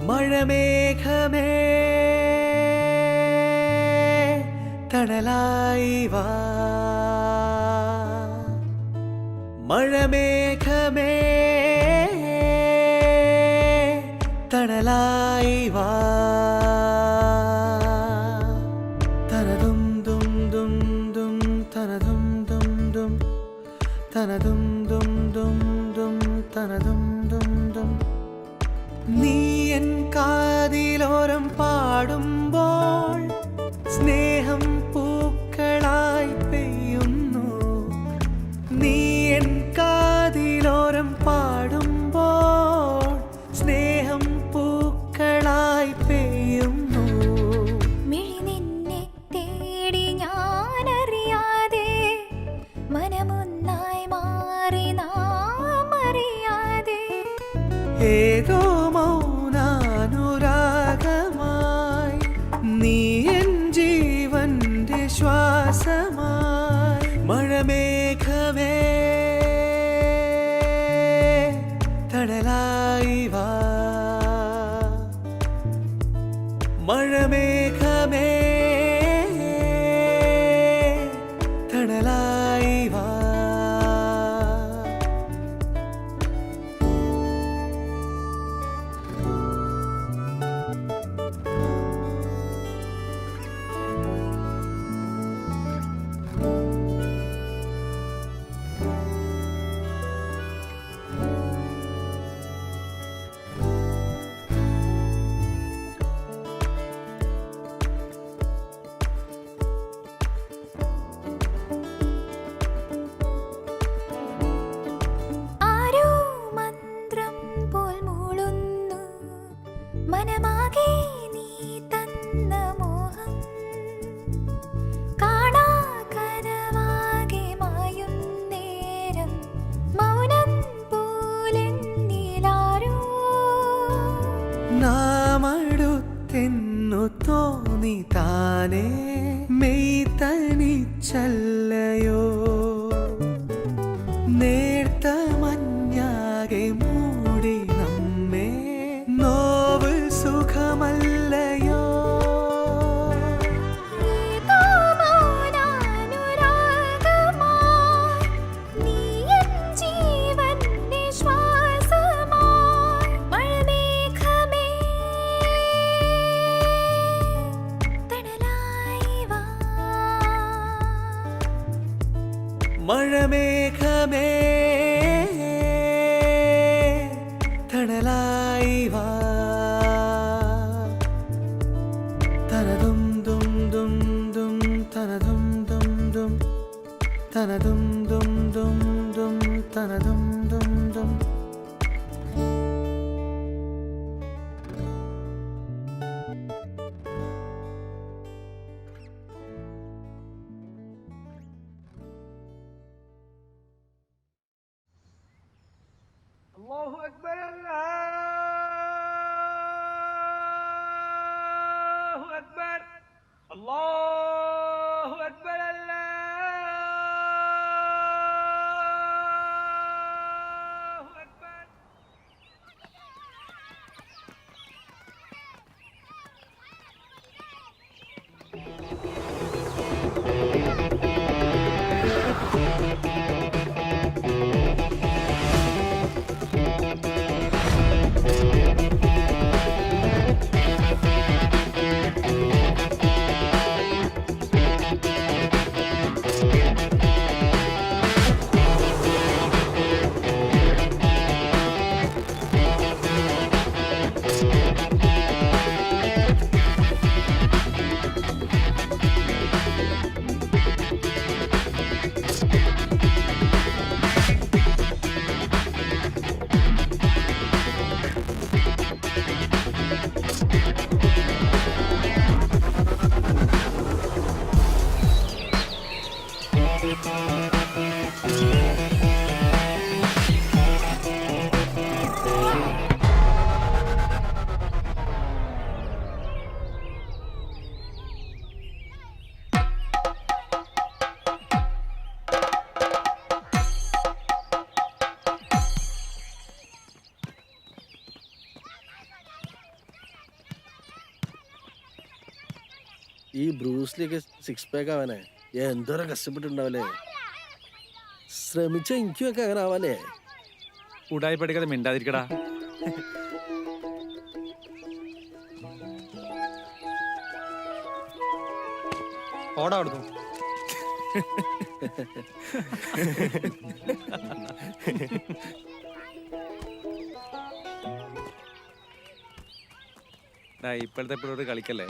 മഴമേഘമേ തണലായി വാ മഴമേഘമേ തണലായി വാ തനതും ദും ദും ദും തനതും ദും ദും തനതും ദും ദും ദും തനതും ദും ദും നീ എൻ കാതിലോരം പാടുമ്പോൾ സ്നേഹം പൂക്കളായി പെയ്യുന്നു നീ എൻ കാതിലോരം പാടുമ്പോൾ സ്നേഹം പൂക്കളായി പെയ്യുന്നു മിഴി നിന്നെ തേടി ഞാനറിയാതെ മനമൊന്നായി മാറി നാം അറിയാതെ ഏതോ മൗനാനുരാഗമായി നീ എൻ ജീവന്റെ ശ്വാസമായി മഴമേഘമേ തണലായി വാ മഴമേഘമേ തണലായി വാ ആരോ മന്ത്രം പോൽ മൂളുന്നു മനമാകെ നീ തന്ന മോഹം കാണാ കനവാകെ മായും നേരം മൗനം പോലെന്നിലാരോ നാമടുത്തെന്നു തോന്നി താനേ മെയ് തനിച്ചല്ലയോ നേർത്ത മഞ്ഞാകെ മൂടി നമ്മെ നോവ് സുഖമല്ലയോ ഏതോ മൗനാനുരാഗമായി നീ എൻ ജീവന്റെ ശ്വാസമായി മഴമേഘമേ തണലായി വാ മഴമേഘമേ തണലായി വാ തനതും ദും ദും ദും തനതും ദും ദും തനതും ദും ദും ദും തനതും ദും ദും الله أكبر الله أكبر الله أكبر الله أكبر ഈ ബ്രൂസ്ലിയൊക്കെ 6 പാക്ക് ആവാനേ എന്തോരം കഷ്ടപ്പെട്ടുണ്ടാവല്ലേ. ശ്രമിച്ച എനിക്കൊക്കെ അങ്ങനെ ആവാല്ലേ. ഉടായി പഠിക്കാതെ മിണ്ടാതിരിക്കടാ. ഓടാ അവിടുന്നു. ഇപ്പോഴത്തെ പിള്ളേരോട് കളിക്കല്ലേ.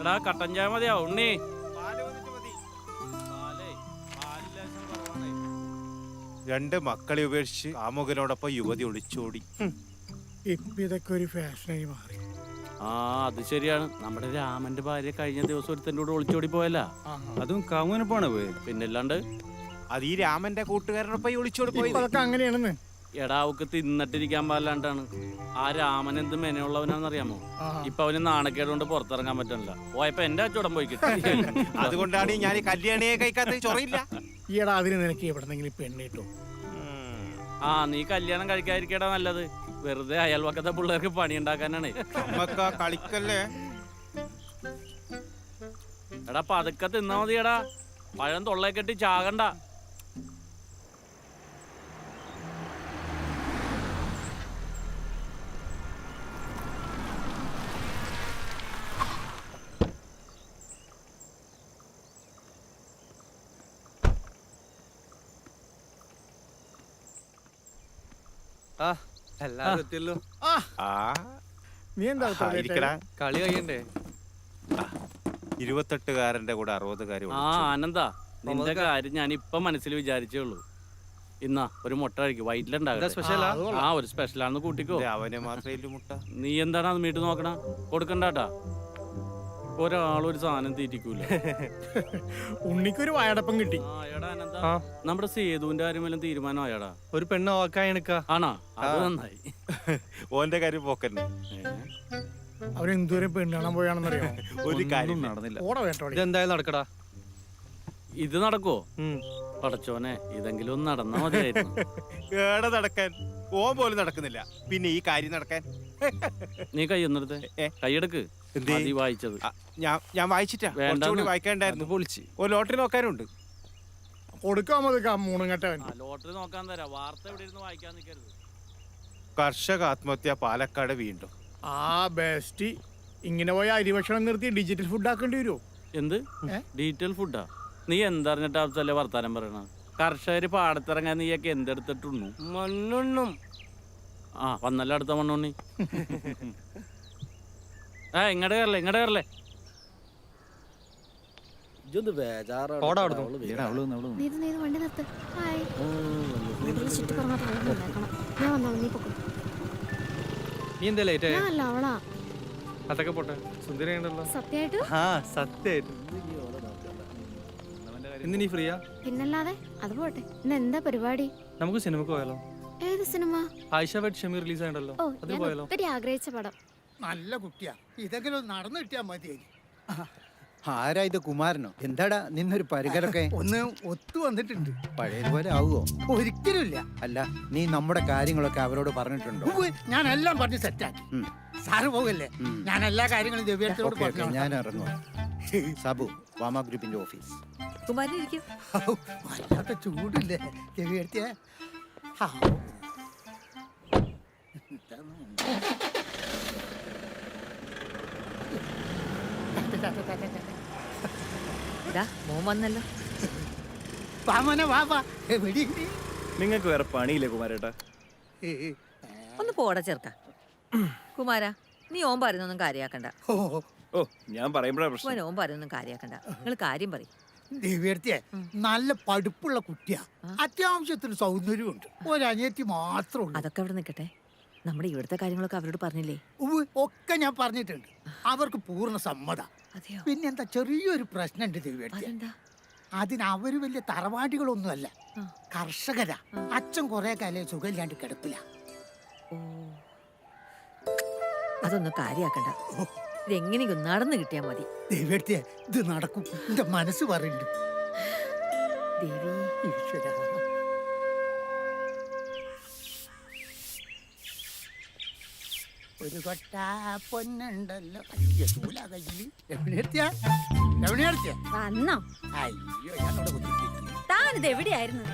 എടാ കട്ടൻ ചായ മതിയാ ഉണ്ണി. രണ്ട് മക്കളെ ഉപേക്ഷിച്ച് കാമുകനോടൊപ്പം യുവതി ഒളിച്ചോടി. ഇപ്പൊ ഇതൊക്കെ ഒരു ഫാഷനായി മാറി. ആ അത് ശരിയാണ്. നമ്മുടെ രാമന്റെ ഭാര്യ കഴിഞ്ഞ ദിവസം ഒരുത്തൻ്റെ കൂടെ ഒളിച്ചോടി പോയല്ല. അതും കാമുകനൊപ്പാണ് പോയി. പിന്നല്ലാണ്ട് അത് ഈ രാമന്റെ കൂട്ടുകാരനൊപ്പം ഒളിച്ചോടി പോയി. അതൊക്കെ അങ്ങനെയാണെന്ന്. എടാ അവക്ക് തിന്നിട്ടിരിക്കാൻ പാടില്ലാണ്ടാണ്. ആ രാമൻ എന്ത് മെനയുള്ളവനാന്നറിയാമോ? ഇപ്പൊ അവന് നാണക്കേട് കൊണ്ട് പുറത്തിറങ്ങാൻ പറ്റണില്ല. പോയപ്പോ എന്റെ അച്ചോടം പോയി കിട്ടി. അതുകൊണ്ടാണ് ഞാൻ ഈ കല്യാണിയെ കഴിക്കാത്ത. ചൊറയില്ല. ഈടാ അതിന് നിനക്ക് എവിടെന്നെങ്കിലും പെണ്ണ് കിട്ടും. ആ നീ കല്യാണം കഴിക്കാതിരിക്കടാ നല്ലത്. വെറുതെ അയൽവക്കത്തെ പിള്ളേർക്ക് പണി ഉണ്ടാക്കാനാണ്. കളിക്കല്ലേ. എടാ പതുക്കെ തിന്നാ മതിയടാ. പഴം തൊള്ളേ കെട്ടി ചാകണ്ട. എല്ലാരും എത്തിയല്ലോ. നീ എന്താ ഇരിക്കടാ. കളി കഴിയണ്ടേ. 28കാരന്റെ കൂടെ 60കാരി. ആ ആനന്ദാ, നിന്റെ കാര്യം ഞാൻ ഇപ്പൊ മനസ്സിൽ വിചാരിച്ചേ ഉള്ളൂ. ഇന്നാ ഒരു മുട്ട കഴിക്കും. വൈറ്റിലുണ്ടാകും. ആ ഒരു സ്പെഷ്യലാണെന്ന് കൂട്ടിക്കോ. അവനെ മാത്രമേ മുട്ട. നീ എന്താണ് അത് മീട്ട് നോക്കണ? കൊടുക്കണ്ടാട്ടാ. ഒരാളൊരു സാധനം തീറ്റിക്കൂല. ഉണ്ണിക്കൊരു വായടപ്പം കിട്ടി. നമ്മുടെ സേതുവിന്റെ കാര്യം വല്ലതും തീരുമാനം ആയാടാ? ഒരു പെണ്ണ് ഓക്കായണക്കാ. ആണോ? അത് നന്നായി. ഓന്റെ കാര്യം പോക്കന്നെ. അവരെന്തോരം പെണ്ണ് കാണാൻ പോയാണെന്നറിയാം. ഒരു കാര്യം നടന്നില്ല. ഓട വേട്ടോടി. ഇതെന്തായാലും നടക്കടാ. ഇത് നടക്കോ? പടച്ചോനെ, ഇതെങ്കിലും ഒന്ന് നടന്നാ മതിയായിരുന്നു. ഏടെ നടക്കാൻ? ഓൻ പോലും നടക്കുന്നില്ല, പിന്നെ ഈ കാര്യം നടക്കാൻ. നീ കൈയൊന്നെടുത്ത് കൈയെടുക്ക്. വായിച്ചത് ഞാൻ വായിച്ചിട്ടാ. വായിക്കാണ്ടായിരുന്നു. പൊളിച്ച് ഒരു ലോട്ടറി നോക്കാനുണ്ട്. കൊടുക്കാൻ മതി മൂണുങ്ങട്ടവൻ. ലോട്ടറി നോക്കാൻ തരാം. വാർത്ത എവിടെ ഇരുന്ന് വായിക്കാൻ നിൽക്കരുത്. കർഷക ആത്മഹത്യ പാലക്കാട് വീണ്ടും. ആ ബെസ്റ്റ്. ഇങ്ങനെ പോയ അരിഭക്ഷണം നിർത്തി ഡിജിറ്റൽ ഫുഡ് ആക്കേണ്ടി വരുമോ? എന്ത് ഡിജിറ്റൽ ഫുഡാ? നീ എന്തറിഞ്ഞിട്ട് അവസല്ലേ വർത്താനം പറയണ? കർഷകര് പാടത്തിറങ്ങാൻ നീയൊക്കെ എന്തെടുത്തിട്ടുണ്ണു? മണ്ണുണ്ണും. ആ വന്നല്ല അടുത്ത മണ്ണുണ്ണി. ഇങ്ങടെ കയറല്ലേ. ഇതൊന്ന് ബേജാറാണ്. വണ്ടി നിർത്ത്. ഹായ്. ഞാൻ വന്നോളാം, നീ പൊക്കോ. നീ എന്താ ലേറ്റ് ആയി? അല്ല അവളാ. അതൊക്കെ പോട്ടെ. സുന്ദരിയുണ്ടല്ലോ. സത്യമായിട്ട്? ആ സത്യമായിട്ട്. ഇന്ന് നീ ഫ്രീയാ? പിന്നല്ലാതെ. അത് പോട്ടെ. ഇന്ന് എന്താ പരിപാടി? നമുക്ക് സിനിമക്ക് പോയാലോ? ഏത് സിനിമ? ആയിഷ വെഡ് ഷമീർ റിലീസ് ആയിട്ടല്ലോ. ഓ, അത് ഞാൻ പോയാലോ? ഒത്തിരി ആഗ്രഹിച്ച പടം. നല്ല കുട്ടിയാ. ഇതെങ്കിലും നടന്നു കിട്ടിയാ മതി. ആരാ ഇത്? കുമാരനോ? എന്താടാ നിന്നൊരു പരികരൊക്കെ? ഒന്ന് ഒത്തു വന്നിട്ടുണ്ട്. പഴയതുപോലെ ആവുമോ? ഒരിക്കലുമില്ല. അല്ല, നീ നമ്മുടെ കാര്യങ്ങളൊക്കെ അവരോട് പറഞ്ഞിട്ടുണ്ടോ? ഞാൻ എല്ലാം പറഞ്ഞ് സെറ്റാക്കി. സാറ് പോകല്ലേ? ഞാൻ എല്ലാ കാര്യങ്ങളും ദിവ്യത്തോട് പറഞ്ഞു. ഞാൻ ഇറങ്ങും. സാബു, വാമ ഗ്രൂപ്പിന്റെ ഓഫീസ്. വല്ലാത്ത ചൂടില്ലേ ദിവ്യത്തിയ? വന്നല്ലോ. നിങ്ങൾക്ക് വേറെ പണിയില്ലേ കുമാരേട്ടാ? ഒന്ന് പോടാ ചെറുക്ക. കുമാരാ, നീ ഓൻ പറയുന്നൊന്നും കാര്യാക്കണ്ട. ഓ ഞാൻ പറയുമ്പോഴാ പ്രശ്നം. ഓൻ പറയുന്നൊന്നും കാര്യാക്കണ്ട. നിങ്ങൾ കാര്യം പറയും. ദിവ്യത്തിയെ നല്ല പഠിപ്പുള്ള കുട്ടിയാ. അത്യാവശ്യത്തിന് സൗന്ദര്യമുണ്ട്. ഒരനിയത്തി മാത്രമുള്ളൂ. അതൊക്കെ അവിടെ നിൽക്കട്ടെ. നമ്മുടെ ഇവിടുത്തെ കാര്യങ്ങളൊക്കെ അവരോട് പറഞ്ഞില്ലേ? ഒക്കെ ഞാൻ പറഞ്ഞിട്ടുണ്ട്. അവർക്ക് പൂർണ്ണ സമ്മതം. പിന്നെന്താ ചെറിയൊരു പ്രശ്നമുണ്ട് ദിവ്യത്തിയ. അതിന് അവര് വലിയ തറവാടികളൊന്നുമല്ല, കർഷകരാ. അച്ഛൻ കുറെ കാലം സുഖമില്ലാണ്ട് കിടപ്പില്ല. അതൊന്നും കാര്യാക്കണ്ട. ഇതെങ്ങനെയൊക്കെ നടന്നു കിട്ടിയാ മതി. ദൈവത്തെ ഇത് നടക്കും, എന്റെ മനസ്സ് പറയുന്നുണ്ട്. ദേവി ഈശ്വരാ. ഒരു കൊട്ട പൊന്നുണ്ടല്ലോ. അയ്യോ, ചൂലാ കയ്യില്. രമണിയെടുത്തിയാ? രമണിയെടുത്തിയാ? വന്നോ? അയ്യോ, ഞാനവിടെ കുത്തിയിരിക്കുന്നു. താനിത് എവിടെയായിരുന്നു?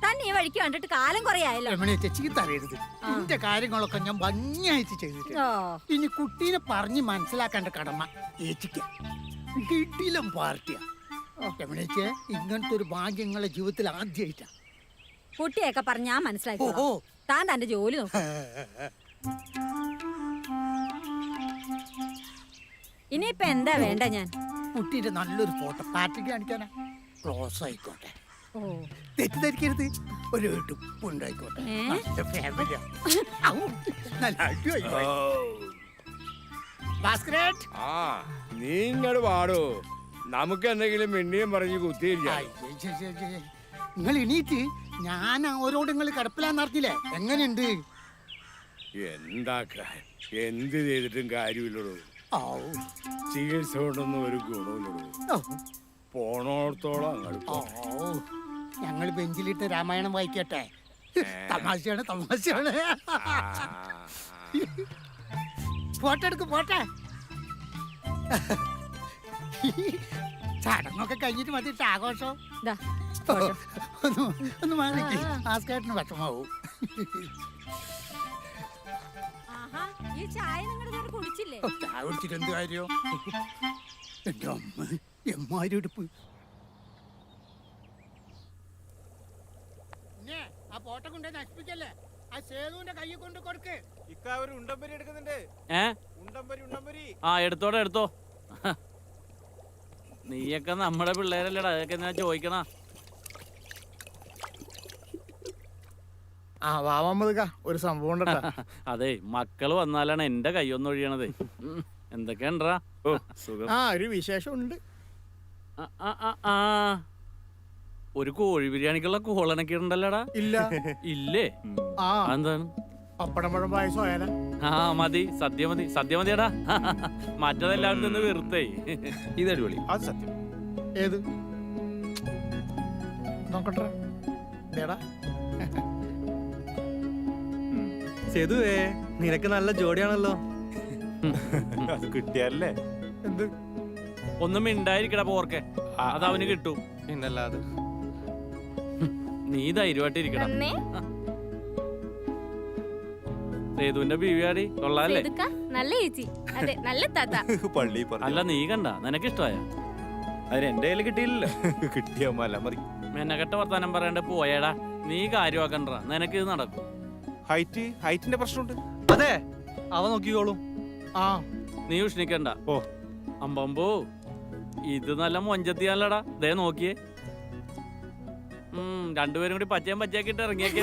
തന്നെ ഈ വഴിക്ക് കണ്ടിട്ട് കാലം കുറേ ആയല്ലോ. രമണിയെ ചീത്ത അറിയരുത്. എന്റെ കാര്യങ്ങളൊക്കെ ഞാൻ ഭംഗിയായിട്ട് ചെയ്തിട്ടുണ്ട്. ഇനി കുട്ടീനെ പറഞ്ഞ് മനസ്സിലാക്കേണ്ട കടമ ഏറ്റിക്കാം. കിട്ടിയിലും പാർട്ടിയാ. രമണിയെ ഇങ്ങനത്തെ ഒരു ഭാഗ്യം നിങ്ങളെ ജീവിതത്തിൽ ആദ്യമായിട്ടാ. കുട്ടിയൊക്കെ പറഞ്ഞാ മനസ്സിലാക്കി. ഓ താൻ തന്റെ ജോലി നോക്കും. ഇനിയിപ്പൊ എന്താ വേണ്ട? ഞാൻ കുട്ടീന്റെ നല്ലൊരു ഫോട്ടോ പാർട്ടിക്ക് കാണിക്കാനാ. ക്ലോസ് ആയിക്കോട്ടെ, തെറ്റിദ്ധരിക്കരുത്. ഒരു ഉണ്ടായിക്കോട്ടെ. നല്ല ഫാമിലിയാ. നല്ല അടിപൊളി. ഭാസ്കരേട്ട്, നീ ഇങ്ങോട്ട് പാടോ, നമുക്ക് എന്തെങ്കിലും മിണ്ടിയും പറഞ്ഞ് കുത്തിയിരിക്കാം. നിങ്ങൾ എണീറ്റ്. ഞാൻ അവരോട് നിങ്ങൾ കിടപ്പിലാന്ന് അറിഞ്ഞില്ലേ? എങ്ങനെയുണ്ട്? എന്താക്കാൻ, എന്ത് ചെയ്തിട്ടും കാര്യമില്ലടോ. ചികിത്സ കൊണ്ടൊന്നും ഒരു ഗുണമില്ലടോ. പോണോടത്തോളം അങ്ങോട്ട് ഞങ്ങൾ ബെഞ്ചിലിട്ട് രാമായണം വായിക്കട്ടെ. തമാശയാണ്, തമാശയാണ്. ഫോട്ടോ എടുക്ക്, പോട്ടെ. ചടങ്ങൊക്കെ കഴിഞ്ഞിട്ട് മതിട്ട് ആഘോഷം. ഒന്ന് മാറിക്ക്, ആസ്കാട്ടിന് വിഷമാവും. ഈ ചായ നിങ്ങളുടെ കുടിച്ചില്ലേ? ചായ കുടിച്ചിട്ട് എന്ത് കാര്യം? എന്റെ അമ്മ എമ്മാരെടുപ്പ്. ആ ഫോട്ടോ കൊണ്ട് നശിപ്പിക്കല്ലേ? ആ സേതുവിന്റെ കൈ കൊണ്ട് കൊടുക്ക്. ഉണ്ടംപരി എടുക്കുന്നുണ്ട്. ഉണ്ടംപരി. ആ എടുത്തോടെ എടുത്തോ. നീയൊക്കെ നമ്മുടെ പിള്ളേരല്ലേടാ, അതൊക്കെ ഞാൻ ചോദിക്കണ. ഒരു സംഭവം അതെ, മക്കള് വന്നാലാണ് എന്റെ കൈയൊന്നും ഒഴിയണത്. എന്തൊക്കെയാണ്ടാ? ഓ സുഖം. ഒരു വിശേഷം ഉണ്ട്. ഒരു കോഴി ബിരിയാണിക്കുള്ള കോളനൊക്കെ ഉണ്ടല്ലോടാ. ഇല്ല. ഇല്ലേ? എന്താണ്? പപ്പടം പായസം. ആ മതി, സദ്യ മതി, സദ്യ മതിയടാ. മറ്റതെല്ലാം നിന്ന് വെറുത്തേ. ഇതടിപൊളി. അത് സത്യം. ഏത് നോക്കട്ടെ. സേതുവേ, നിനക്ക് നല്ല ജോഡിയാണല്ലോ. അത് കിട്ടിയല്ലേ? എന്ത്? ഒന്നും മിണ്ടായിരിക്കടാ പോർക്കെ, അത് അവന് കിട്ടും. പിന്നല്ലാതെ. നീ ധൈര്യമായിട്ടിരിക്കടാ. സേതുവിന്റെ ബീവിയാടി കൊള്ളാല്ലേ? നല്ല ചേച്ചി. അതെ, നല്ല താത്ത. പള്ളി അല്ല, നീ കണ്ട, നിനക്ക് ഇഷ്ടമായ? അതിന് എന്റെ കയ്യിൽ കിട്ടിയില്ലല്ലോ. കിട്ടിയ മല മതി. മെനക്കെട്ട വർത്താനം പറയണ്ട, പോയേടാ. നീ കാര്യമാക്കണ്ട, നിനക്ക് ഇത് നടക്കും. ഹൈറ്റിന്റെ പ്രശ്നമുണ്ട്. അതെ, അവ നോക്കിക്കോളും. നീ ഉഷ്ണിക്കണ്ട. ഓ അമ്പമ്പോ, ഇത് നല്ല മൊഞ്ചത്തിയാലടാ. ദേ നോക്കിയേ. രണ്ടുപേരും കൂടി പച്ചയും പച്ചയാക്കിട്ട് ഇറങ്ങിയേക്കേ.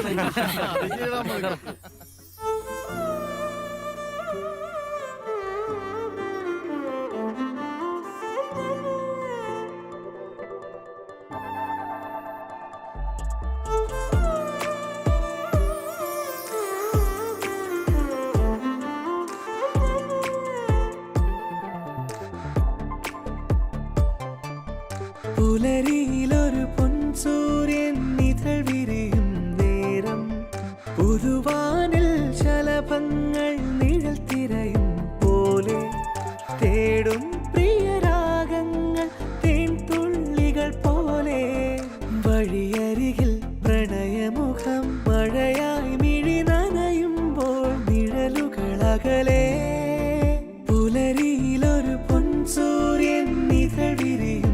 പുലരിയിലൊരു പൊൻസൂര്യൻ നിഴൽ വിരിയും നേരം, പുതുവാനിൽ ശലഭങ്ങൾ നിഴൽ തിരയും പോലെ തേടും പ്രിയരാഗങ്ങൾ തേൻതുള്ളികൾ പോലെ. വഴിയരികിൽ പ്രണയമുഖം മഴയായി മിഴി നനയുമ്പോൾ നിഴലുകളകലെ. പുലരിയിലൊരു പൊൻസൂര്യൻ നിഴൽ വിരിയും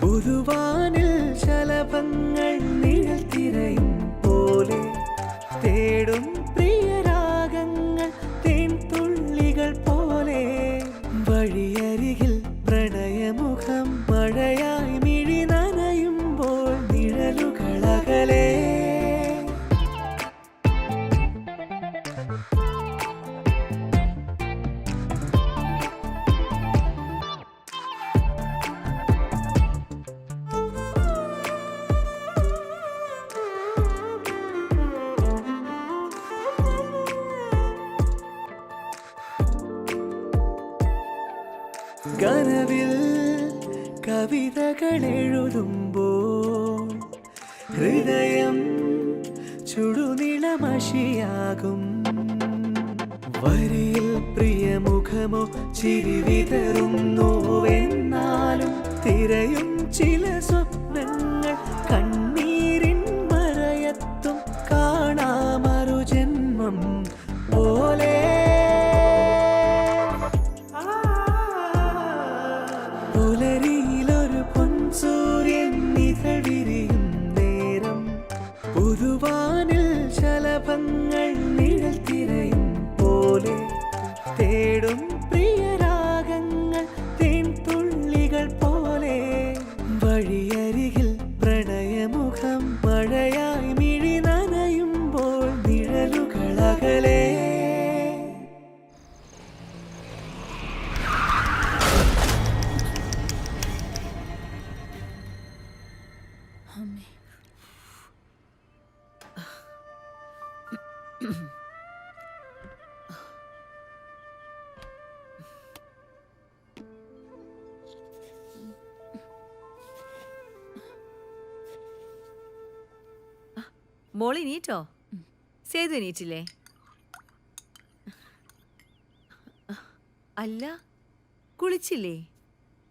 പുതുവാനിൽ ശലഭങ്ങൾ നിഴൽ തിരയും പോലെ തേടും പ്രിയരാഗങ്ങൾ തേൻതുള്ളികൾ പോലെ. വഴിയരികിൽ പ്രണയമുഖം മഴയായി മിഴി നനയുമ്പോൾ നിഴലുകളകലെ. കവിതകൾ എഴുതുമ്പോൾ ഹൃദയം ചുടുനിളമഷിയാകും. വരിയിൽ പ്രിയമുഖമോ ചിരി വിതറുന്നുവെന്നാലും തിരയും ചില സ്വപ്നങ്ങൾ കണ്ണീരിൻ മറയത്തും കാണാമറു ജന്മം പോലെ. പുലരിയിലൊരു പൊൻസൂര്യൻ നിഴൽ വിരിയും നേരം പുതുവാനിൽ ശലഭങ്ങൾ നിഴൽ തിരയും പോലെ തേടും പ്രിയരാഗങ്ങൾ തേൻ തുള്ളികൾ പോലെ. വഴിയരികിൽ പ്രണയമുഖം മഴയായി മിഴി നനയുമ്പോൾ നിഴലുകളകലേ. മോളി നീറ്റോ? സേതു നീറ്റില്ലേ? അല്ല, കുളിച്ചില്ലേ?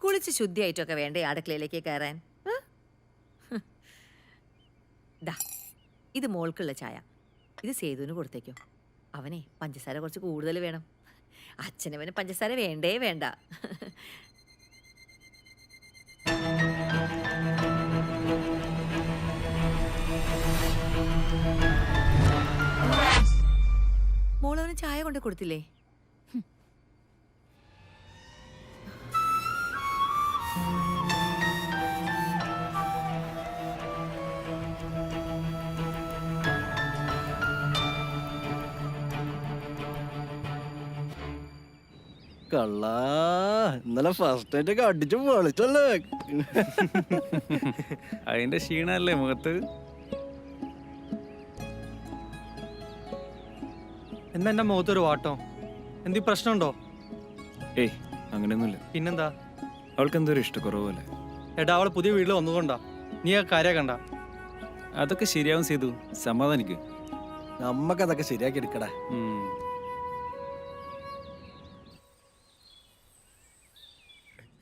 കുളിച്ച് ശുദ്ധിയായിട്ടൊക്കെ വേണ്ടേ അടുക്കളയിലേക്ക് കയറാൻ? ദാ, ഇത് മോൾക്കുള്ള ചായ. ഇത് സേതുവിന് കൊടുത്തേക്കോ. അവനെ പഞ്ചസാര കുറച്ച് കൂടുതൽ വേണം. അച്ഛനവന് പഞ്ചസാര വേണ്ടേ വേണ്ട. മോളവന് ചായ കൊണ്ട് കൊടുത്തില്ലേ? കള്ളാ, ഇന്നലെ ഫസ്റ്റ് നൈറ്റ് ഒക്കെ അടിച്ചു പൊളിച്ചല്ലേ? അതിന്റെ ക്ഷീണല്ലേ മുഖത്ത്? എന്താ എന്റെ മുഖത്തൊരു വാട്ടോ? എന്തി പ്രശ്നമുണ്ടോ? ഏയ്, അങ്ങനെയൊന്നുമില്ല. പിന്നെന്താ? അവൾക്ക് എന്തോ ഒരു ഇഷ്ടക്കുറവല്ലേ? എടാ, അവള് പുതിയ വീട്ടിൽ വന്നതുകൊണ്ടാ. നീ ആ കാര്യം കണ്ട? അതൊക്കെ ശരിയാവും ചെയ്തു. സമാധാനിക്ക്. നമ്മക്കതൊക്കെ ശരിയാക്കി എടുക്കടാ.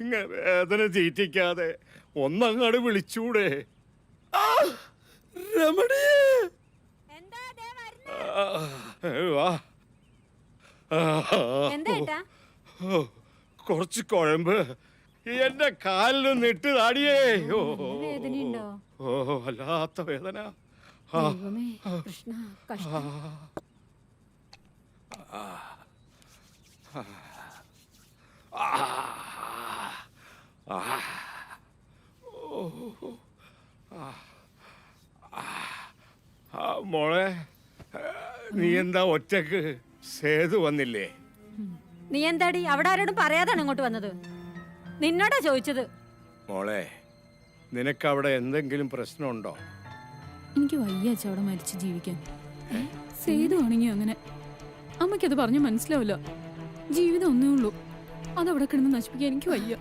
ഇങ്ങനെ വേദന ചീറ്റിക്കാതെ ഒന്നങ്ങാട് വിളിച്ചൂടെ? രമണിയേ, വാ. കുറച്ച് കുഴമ്പ് എന്റെ കാലിലൊന്ന് ഇട്ട് താടിയേ. ഓ, വല്ലാത്ത വേദന. മോളെ, നീ എന്താ ഒറ്റക്ക്? സേതു വന്നില്ലേ? നീ എന്താടി അവിടെ ആരോടും പറയാതാണ് ഇങ്ങോട്ട് വന്നത്? നിന്നോടാ ചോദിച്ചത്. മോളെ, നിനക്കവിടെ എന്തെങ്കിലും പ്രശ്നമുണ്ടോ? എനിക്ക് വയ്യ അച്ഛ അവിടെ മരിച്ച് ജീവിക്കാൻ. സേതു ആണെങ്കിൽ അങ്ങനെ. അമ്മയ്ക്കത് പറഞ്ഞ് മനസ്സിലാവില്ല. ജീവിതം ഒന്നേ ഉള്ളൂ, അതവിടെ കിടന്ന് നശിപ്പിക്കാൻ എനിക്ക് വയ്യ.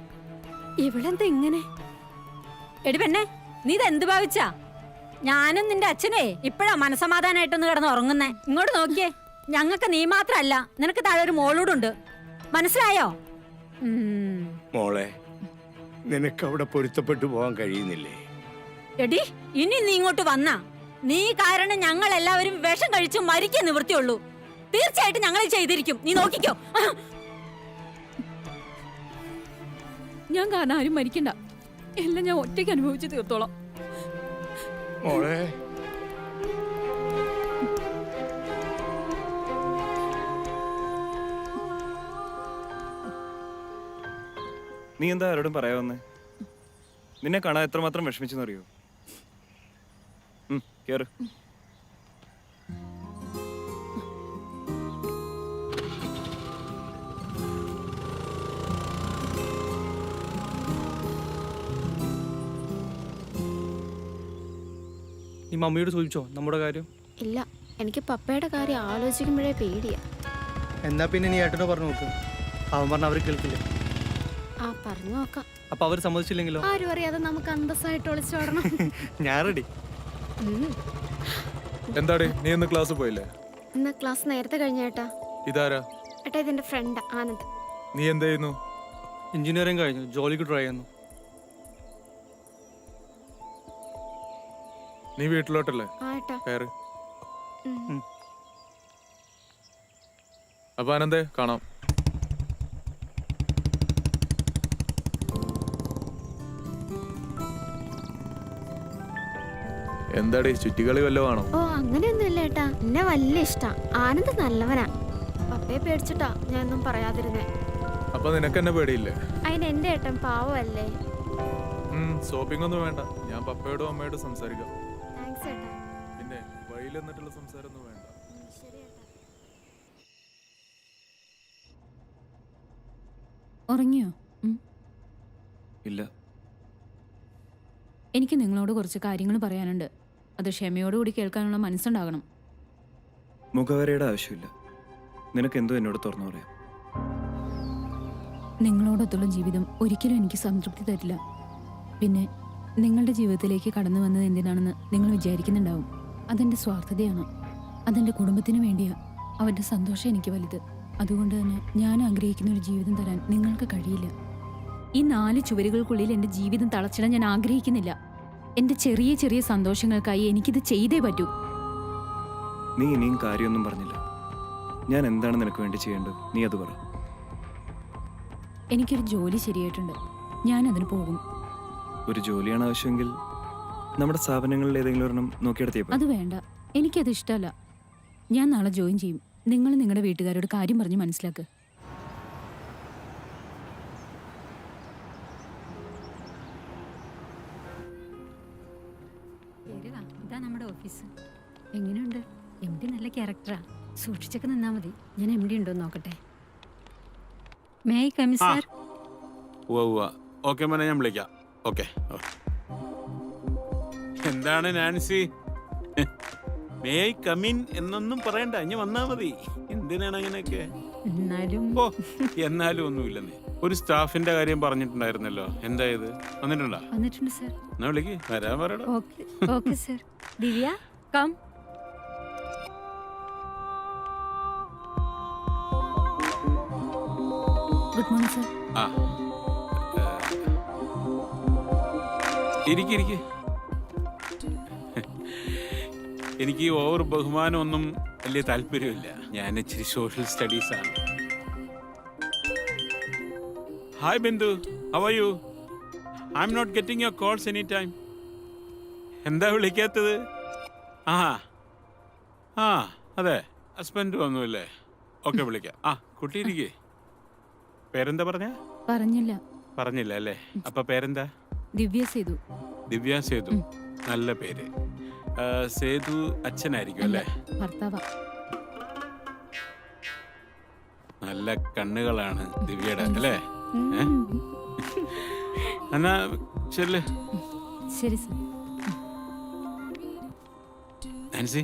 ഇവളെന്താ ഇങ്ങനെ? എടി പെണ്ണെ, നീ ഇതെന്ത് ഭാവിച്ചാ? ഞാനും നിന്റെ അച്ഛനെ ഇപ്പഴാ മനസമാധാനായിട്ടൊന്ന് കിടന്ന് ഉറങ്ങുന്നേ. ഇങ്ങോട്ട് നോക്കിയേ, ഞങ്ങൾക്ക് നീ മാത്രല്ല, നിനക്ക് താഴെ ഒരു മോളൂടുണ്ട്. മനസ്സിലായോ? മോളെ, നിനക്കവിടെ പൊരുത്തപ്പെട്ടു പോകാൻ കഴിയുന്നില്ലേ? എടി, ഇനി നീ ഇങ്ങോട്ട് വന്നാ നീ കാരണം ഞങ്ങൾ എല്ലാവരും വിഷം കഴിച്ചു മരിക്കാൻ നിവൃത്തിയുള്ളൂ. തീർച്ചയായിട്ടും ഞങ്ങൾ ചെയ്തിരിക്കും, നീ നോക്കിക്കോ. ഞാൻ കാരണം ആരും മരിക്കണ്ട. എല്ലാം ഞാൻ ഒറ്റയ്ക്ക് അനുഭവിച്ച് തീർത്തോളാം. മോളെ, നീ എന്താ ആരോടും പറയാവന്നേ? നിന്നെ കാണാൻ എത്രമാത്രം വിഷമിച്ചെന്നറിയോ? കേറ്. നീ മമ്മിയോട് ചോദിച്ചോ നമ്മുടെ കാര്യം? ഇല്ല, എനിക്ക് പപ്പയുടെ കാര്യം ആലോചിക്കുമ്പോഴേ പേടിയാ. എന്നാ പിന്നെ നീ ഏട്ടനോ പറഞ്ഞു നോക്ക്. അവൻ പറഞ്ഞ അവർ കേൾക്കില്ല. ആ പറഞ്ഞു നോക്കാം. അപ്പൊ അവർ സമ്മതിച്ചില്ലെങ്കിലോ? ആരും അറിയാതെ നമുക്ക് അന്തസ്സായിട്ട് ഒളിച്ചോടണം. ഞാൻ റെഡി. എന്താടി നീ ഇന്ന് ക്ലാസ് പോയില്ലേ? ഇന്ന് ക്ലാസ് നേരത്തെ കഴിഞ്ഞേട്ടാ. ഇതാരാ? ഏട്ടാ ഇതെന്റെ ഫ്രണ്ട് ആനന്ദ്. നീ എന്ത് ചെയ്യുന്നു? എഞ്ചിനീയറിംഗ് കഴിഞ്ഞു, ജോലിക്ക് ട്രൈ ചെയ്യുന്നു. നീ വീട്ടിലോട്ടല്ലേ? ആ ഏട്ടാ. കയറ്. അപ്പൊ ആനന്ദേ കാണാം. എന്താടി ചുറ്റിക്കളി വല്ലതും ആണോ? ഓ അങ്ങനെയൊന്നുമില്ല ഏട്ടാ, എന്നെ വലിയ ഇഷ്ടാ. ആനന്ദ് നല്ലവനാ. പപ്പയെ പേടിച്ചിട്ടാ ഞാൻ ഒന്നും പറയാതിരുന്നേ. അപ്പൊ നിനക്ക് എന്നെ പേടിയില്ലേ? അതിന് എന്റെ ഏട്ടൻ പാവല്ലേ. ഷോപ്പിംഗ് ഒന്നും വേണ്ട, ഞാൻ പപ്പയോടും അമ്മയോടും സംസാരിക്കാം. താങ്ക്സ് ഏട്ടാ. പിന്നെ വഴിയിൽ എന്നിട്ടുള്ള സംസാരം ഒന്നും വേണ്ട. ശരി ഏട്ടാ. ഉറങ്ങിയോ? ഇല്ല. എനിക്ക് നിങ്ങളോട് കുറച്ച് കാര്യങ്ങൾ പറയാനുണ്ട്. അത് ക്ഷമയോടുകൂടി കേൾക്കാനുള്ള മനസ്സുണ്ടാകണം. മുഖവരയുടെ ആവശ്യമില്ല. നിനക്ക് എന്തോ എന്നോട് തുറന്നു പറയാം. നിങ്ങളോടൊത്തുള്ള ജീവിതം ഒരിക്കലും എനിക്ക് സംതൃപ്തി തരില്ല. പിന്നെ നിങ്ങളുടെ ജീവിതത്തിലേക്ക് കടന്നു വന്നത് എന്തിനാണെന്ന് നിങ്ങൾ വിചാരിക്കുന്നുണ്ടാവും. അതെൻ്റെ സ്വാർത്ഥതയാണ്. അതെൻ്റെ കുടുംബത്തിന് വേണ്ടിയാ. അവൻ്റെ സന്തോഷം എനിക്ക് വലുത്. അതുകൊണ്ട് തന്നെ ഞാൻ ആഗ്രഹിക്കുന്ന ഒരു ജീവിതം തരാൻ നിങ്ങൾക്ക് കഴിയില്ല. ഈ 4 ചുവരുകൾക്കുള്ളിൽ എൻ്റെ ജീവിതം തളച്ചിടാൻ ഞാൻ ആഗ്രഹിക്കുന്നില്ല. എൻ്റെ ചെറിയ ചെറിയ സന്തോഷങ്ങൾക്കായി എനിക്കിത് ചെയ്തേ പറ്റൂ. നീ ഇനിയും കാര്യമൊന്നും പറഞ്ഞില്ല. ഞാൻ എന്താണ് നിനക്ക് വേണ്ടി ചെയ്യേണ്ടത്? നീ അത് പറ. എനിക്കൊരു ജോലി ശരിയായിട്ടുണ്ട്. ഞാൻ അതിന് പോകും. ഒരു ജോലിയാണ് ആവശ്യമെങ്കിൽ നമ്മുടെ സ്ഥാപനങ്ങളിൽ ഏതെങ്കിലും ഒരെണ്ണം നോക്കിയെടുത്തിയപ്പോൾ. അത് വേണ്ട, എനിക്കത് ഇഷ്ടമല്ല. ഞാൻ നാളെ ജോയിൻ ചെയ്യും. നിങ്ങൾ നിങ്ങളുടെ വീട്ടുകാരോട് കാര്യം പറഞ്ഞ് മനസ്സിലാക്കുക. ഇതാ നമ്മുടെ ഓഫീസ്. എങ്ങനെയുണ്ട്? MD നല്ല ക്യാരക്ടറാ. സൂക്ഷിച്ചൊക്കെ നിന്നാ മതി. ഞാൻ MD ഉണ്ടോ നോക്കട്ടെ. May I come in sir? Okay മോനെ, ഞാൻ വിളിക്കാം. ഓക്കെ. എന്താണ് നാൻസി, മേ ഐ കമിൻ എന്നൊന്നും പറയണ്ട, ഇനി വന്നാ മതി. എന്തിനാണ് അങ്ങനെയൊക്കെ? എന്നാലും ഒന്നുമില്ലെന്നേ. ഒരു സ്റ്റാഫിന്റെ കാര്യം പറഞ്ഞിട്ടുണ്ടായിരുന്നല്ലോ, എന്തായത്? വന്നിട്ടുണ്ടോ? വന്നിട്ടുണ്ട് സർ. എന്നാ വിളിക്ക്, വരാൻ പറയടാ. Okay sir. Divya come. Good morning sir. ആ ഇരിക്കെ. എനിക്ക് ഓവർ ബഹുമാനമൊന്നും വലിയ താല്പര്യമില്ല. ഞാൻ ഇച്ചിരി സോഷ്യൽ സ്റ്റഡീസ് ആണ്. Hi Bindu, how are you? I am not getting your calls any time. എന്താ വിളിക്കാത്തത്? ആ അതെ, ഹസ്ബൻഡ് വന്നുല്ലേ? ഓക്കെ, വിളിക്കാം. കുട്ടി ഇരിക്കേ. പേരെന്താ പറഞ്ഞില്ല അല്ലേ? അപ്പൊ പേരെന്താ? ദിവ്യ സേതു. ദിവ്യ സേതു, നല്ല പേര്. സേതു അച്ഛനായിരിക്കും അല്ലേ? ഭർത്താവാ. നല്ല കണ്ണുകളാണ് ദിവ്യയുടെ അല്ലേ? എന്നാ ശരി. ശരി സർ. നാൻസി,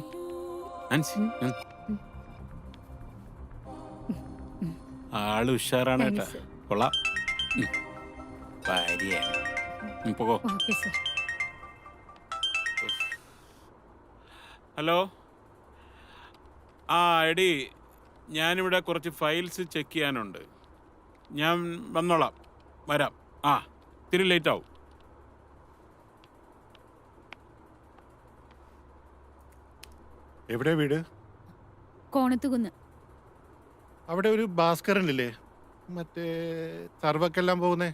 ആള് ഉഷാറാണ് കേട്ടാ. കൊള്ളാം. ഭാര്യയാണ്. പോകോ. Okay sir. ഹലോ. എടി, ഞാനിവിടെ കുറച്ച് ഫയൽസ് ചെക്ക് ചെയ്യാനുണ്ട്. ഞാൻ വന്നോളാം, വരാം. ഇത്തിരി ലേറ്റ് ആവും. എവിടെ വീട്? കോണത്തുകുന്ന്. അവിടെ ഒരു ഭാസ്കരനില്ലേ, മറ്റേ സർവക്കെല്ലാം പോകുന്നേ?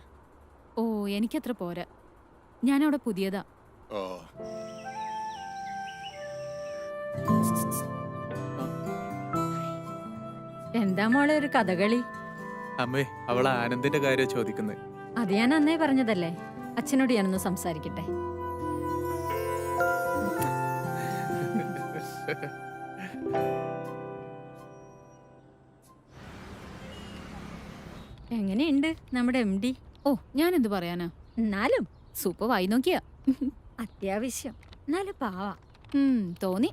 ഓ, എനിക്കത്ര പോരാ. ഞാനവിടെ പുതിയതാ. ഓ, എന്താ മോളെ ഒരു കഥകളി? അമ്മേ, അവൾ ആനന്ദിന്റെ കാര്യം ചോദിക്കുന്നത്. അത് ഞാൻ അന്നേ പറഞ്ഞതല്ലേ. അച്ഛനോട് ഞാനൊന്ന് സംസാരിക്കട്ടെ. എങ്ങനെയുണ്ട് നമ്മുടെ MD? ഓ, ഞാൻ എന്ത് പറയാനാ. എന്നാലും സൂപ്പർ വായി നോക്കിയാ. അത്യാവശ്യം. എന്നാലും പാവാ. തോന്നി.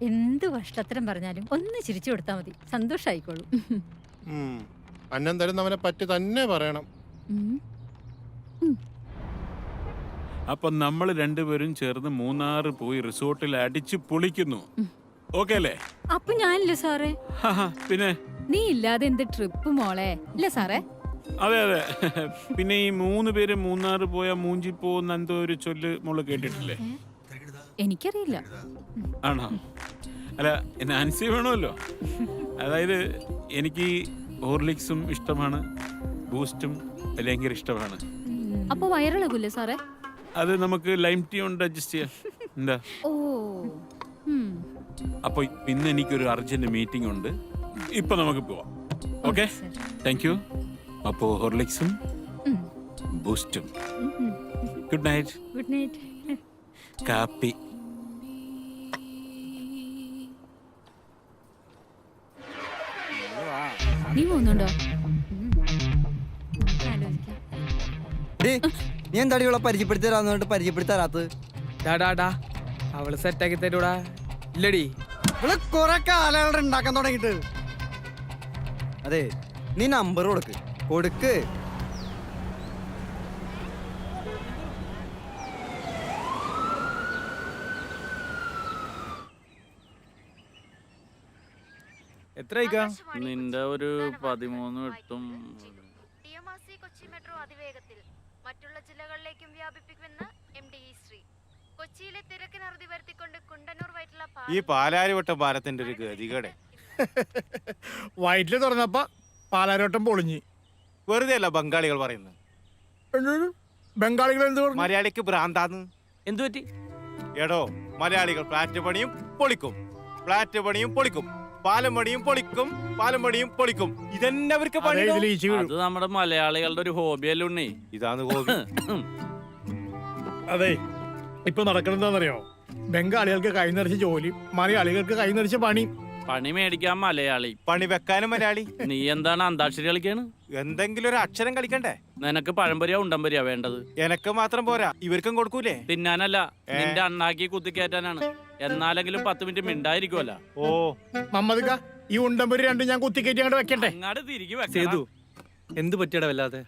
എന്ത് വഷ്ടത്തരം പറഞ്ഞാലും ഒന്ന് ചിരിച്ചു കൊടുത്താൽ മതി, സന്തോഷായിക്കോളൂ. അന്നെന്തായാലും അവനെ പറ്റി തന്നെ പറയണം. അപ്പൊ നമ്മൾ രണ്ടുപേരും ചേർന്ന് മൂന്നാറ് പോയി റിസോർട്ടിൽ അടിച്ച് പൊളിക്കുന്നു. ഓക്കെ അല്ലേ? അപ്പൊ ഞാനില്ല സാറേ. പിന്നെ നീ ഇല്ലാതെ എന്ത് ട്രിപ്പ് മോളെ, ഇല്ല സാറേ? അതെ അതെ. പിന്നെ ഈ 3 പേര് മൂന്നാറ് പോയാ മൂഞ്ചി പോകുന്ന എന്തോ ഒരു ചൊല്ല് മോള് കേട്ടിട്ടില്ലേ? എനിക്കറിയില്ല. ആണോ? അല്ല, നാൻസി വേണമല്ലോ. അതായത് എനിക്ക് ഹോർലിക്സും ഇഷ്ടമാണ്, ബൂസ്റ്റും ഭയങ്കര ഇഷ്ടമാണ്. അപ്പൊ വയറിളകൂല്ലേ സാറേ? അത് നമുക്ക് ലൈം ടീ കൊണ്ട് അഡ്ജസ്റ്റ് ചെയ്യാം. എന്താ? ഓ. അപ്പൊ ഇന്ന് എനിക്കൊരു അർജന്റ് മീറ്റിംഗ് ഉണ്ട്. ഇപ്പൊ നമുക്ക് പോവാം. Okay, thank you. അപ്പോ ഹോർലിക്സും ബൂസ്റ്റും. Good night. Good night. കാപ്പി. നീ പോകുന്നുണ്ടോ? നീ എന്താ ഇവിടെ പരിചയപ്പെടുത്തി തരാന്ന് പരിചയപ്പെടുത്തി തരാത്തത്? അവള് സെറ്റാക്കി തരൂടാ. ഇല്ലടി, ഇവിടെ കൊറേ കാലങ്ങളുടെ ഉണ്ടാക്കാൻ തുടങ്ങിട്ട്. അതെ, നീ നമ്പർ കൊടുക്ക്. എത്ര നിന്റെ ഒരു 13 കൊച്ചി മെട്രോ അതിവേഗത്തിൽ മറ്റുള്ള ജില്ലകളിലേക്കും വ്യാപിപ്പിക്കുമെന്ന് MD ശ്രീ. കൊച്ചിയിലെ തിരക്കിന് അറുതി വരുത്തിക്കൊണ്ട് കുണ്ടന്നൂർ വയറ്റില ഈ പാലാരിവട്ടം പാലത്തിന്റെ ഒരു ഗതികേടെ. വയറ്റില് തുറന്നപ്പോ പാലാരോട്ടം പൊളിഞ്ഞ്. വെറുതെ അല്ല ബംഗാളികൾ പറയുന്നത്. ബംഗാളികൾ എന്ത് പറഞ്ഞു? മലയാളിക്ക് ഭ്രാന്താന്ന്. എന്തു പറ്റി? എടോ, മലയാളികൾ ഫ്ലാറ്റ് പണിയും പൊളിക്കും, ഫ്ലാറ്റ് പണിയും പൊളിക്കും, പാലം പണിയും പൊളിക്കും, പാലം പണിയും പൊളിക്കും. ഇതന്നെ അവർക്ക് പണി. അത് നമ്മുടെ മലയാളികളുടെ ഒരു ഹോബിയല്ലേ ഉണ്ണി? ഇതാണ് ഹോബി. അതെ, ഇപ്പൊ നടക്കണെന്താണെന്നറിയോ? ബംഗാളികൾക്ക് കൈ നിറച്ച് ജോലി, മലയാളികൾക്ക് കൈ നിറച്ച് പണി. പണി മേടിക്കാൻ മലയാളി, പണി വെക്കാനും മലയാളി. നീ എന്താണ് അന്താക്ഷരി കളിക്കാണ്? എന്തെങ്കിലും ഒരു അക്ഷരം കളിക്കണ്ടേ? നിനക്ക് പഴംപൊരിയാ ഉണ്ടംപൊരിയാ വേണ്ടത്? എനക്ക് മാത്രം പോരാ, ഇവർക്കും കൊടുക്കൂലേ? തിന്നാനല്ല, നിന്റെ അണ്ണാക്കി കുത്തിക്കയറ്റാനാണ്. എന്നാലെങ്കിലും 10 മിനിറ്റ് മിണ്ടായിരിക്കുമല്ല. ഓ മമ്മദ്ക്ക, ഈ ഉണ്ടമ്പൊരി രണ്ടും ഞാൻ കുത്തിക്കയറ്റി അങ്ങോട്ട് വെക്കട്ടെ? അങ്ങാട് തിരികെ സേതു, എന്ത് പറ്റിയടാ വല്ലാതെ?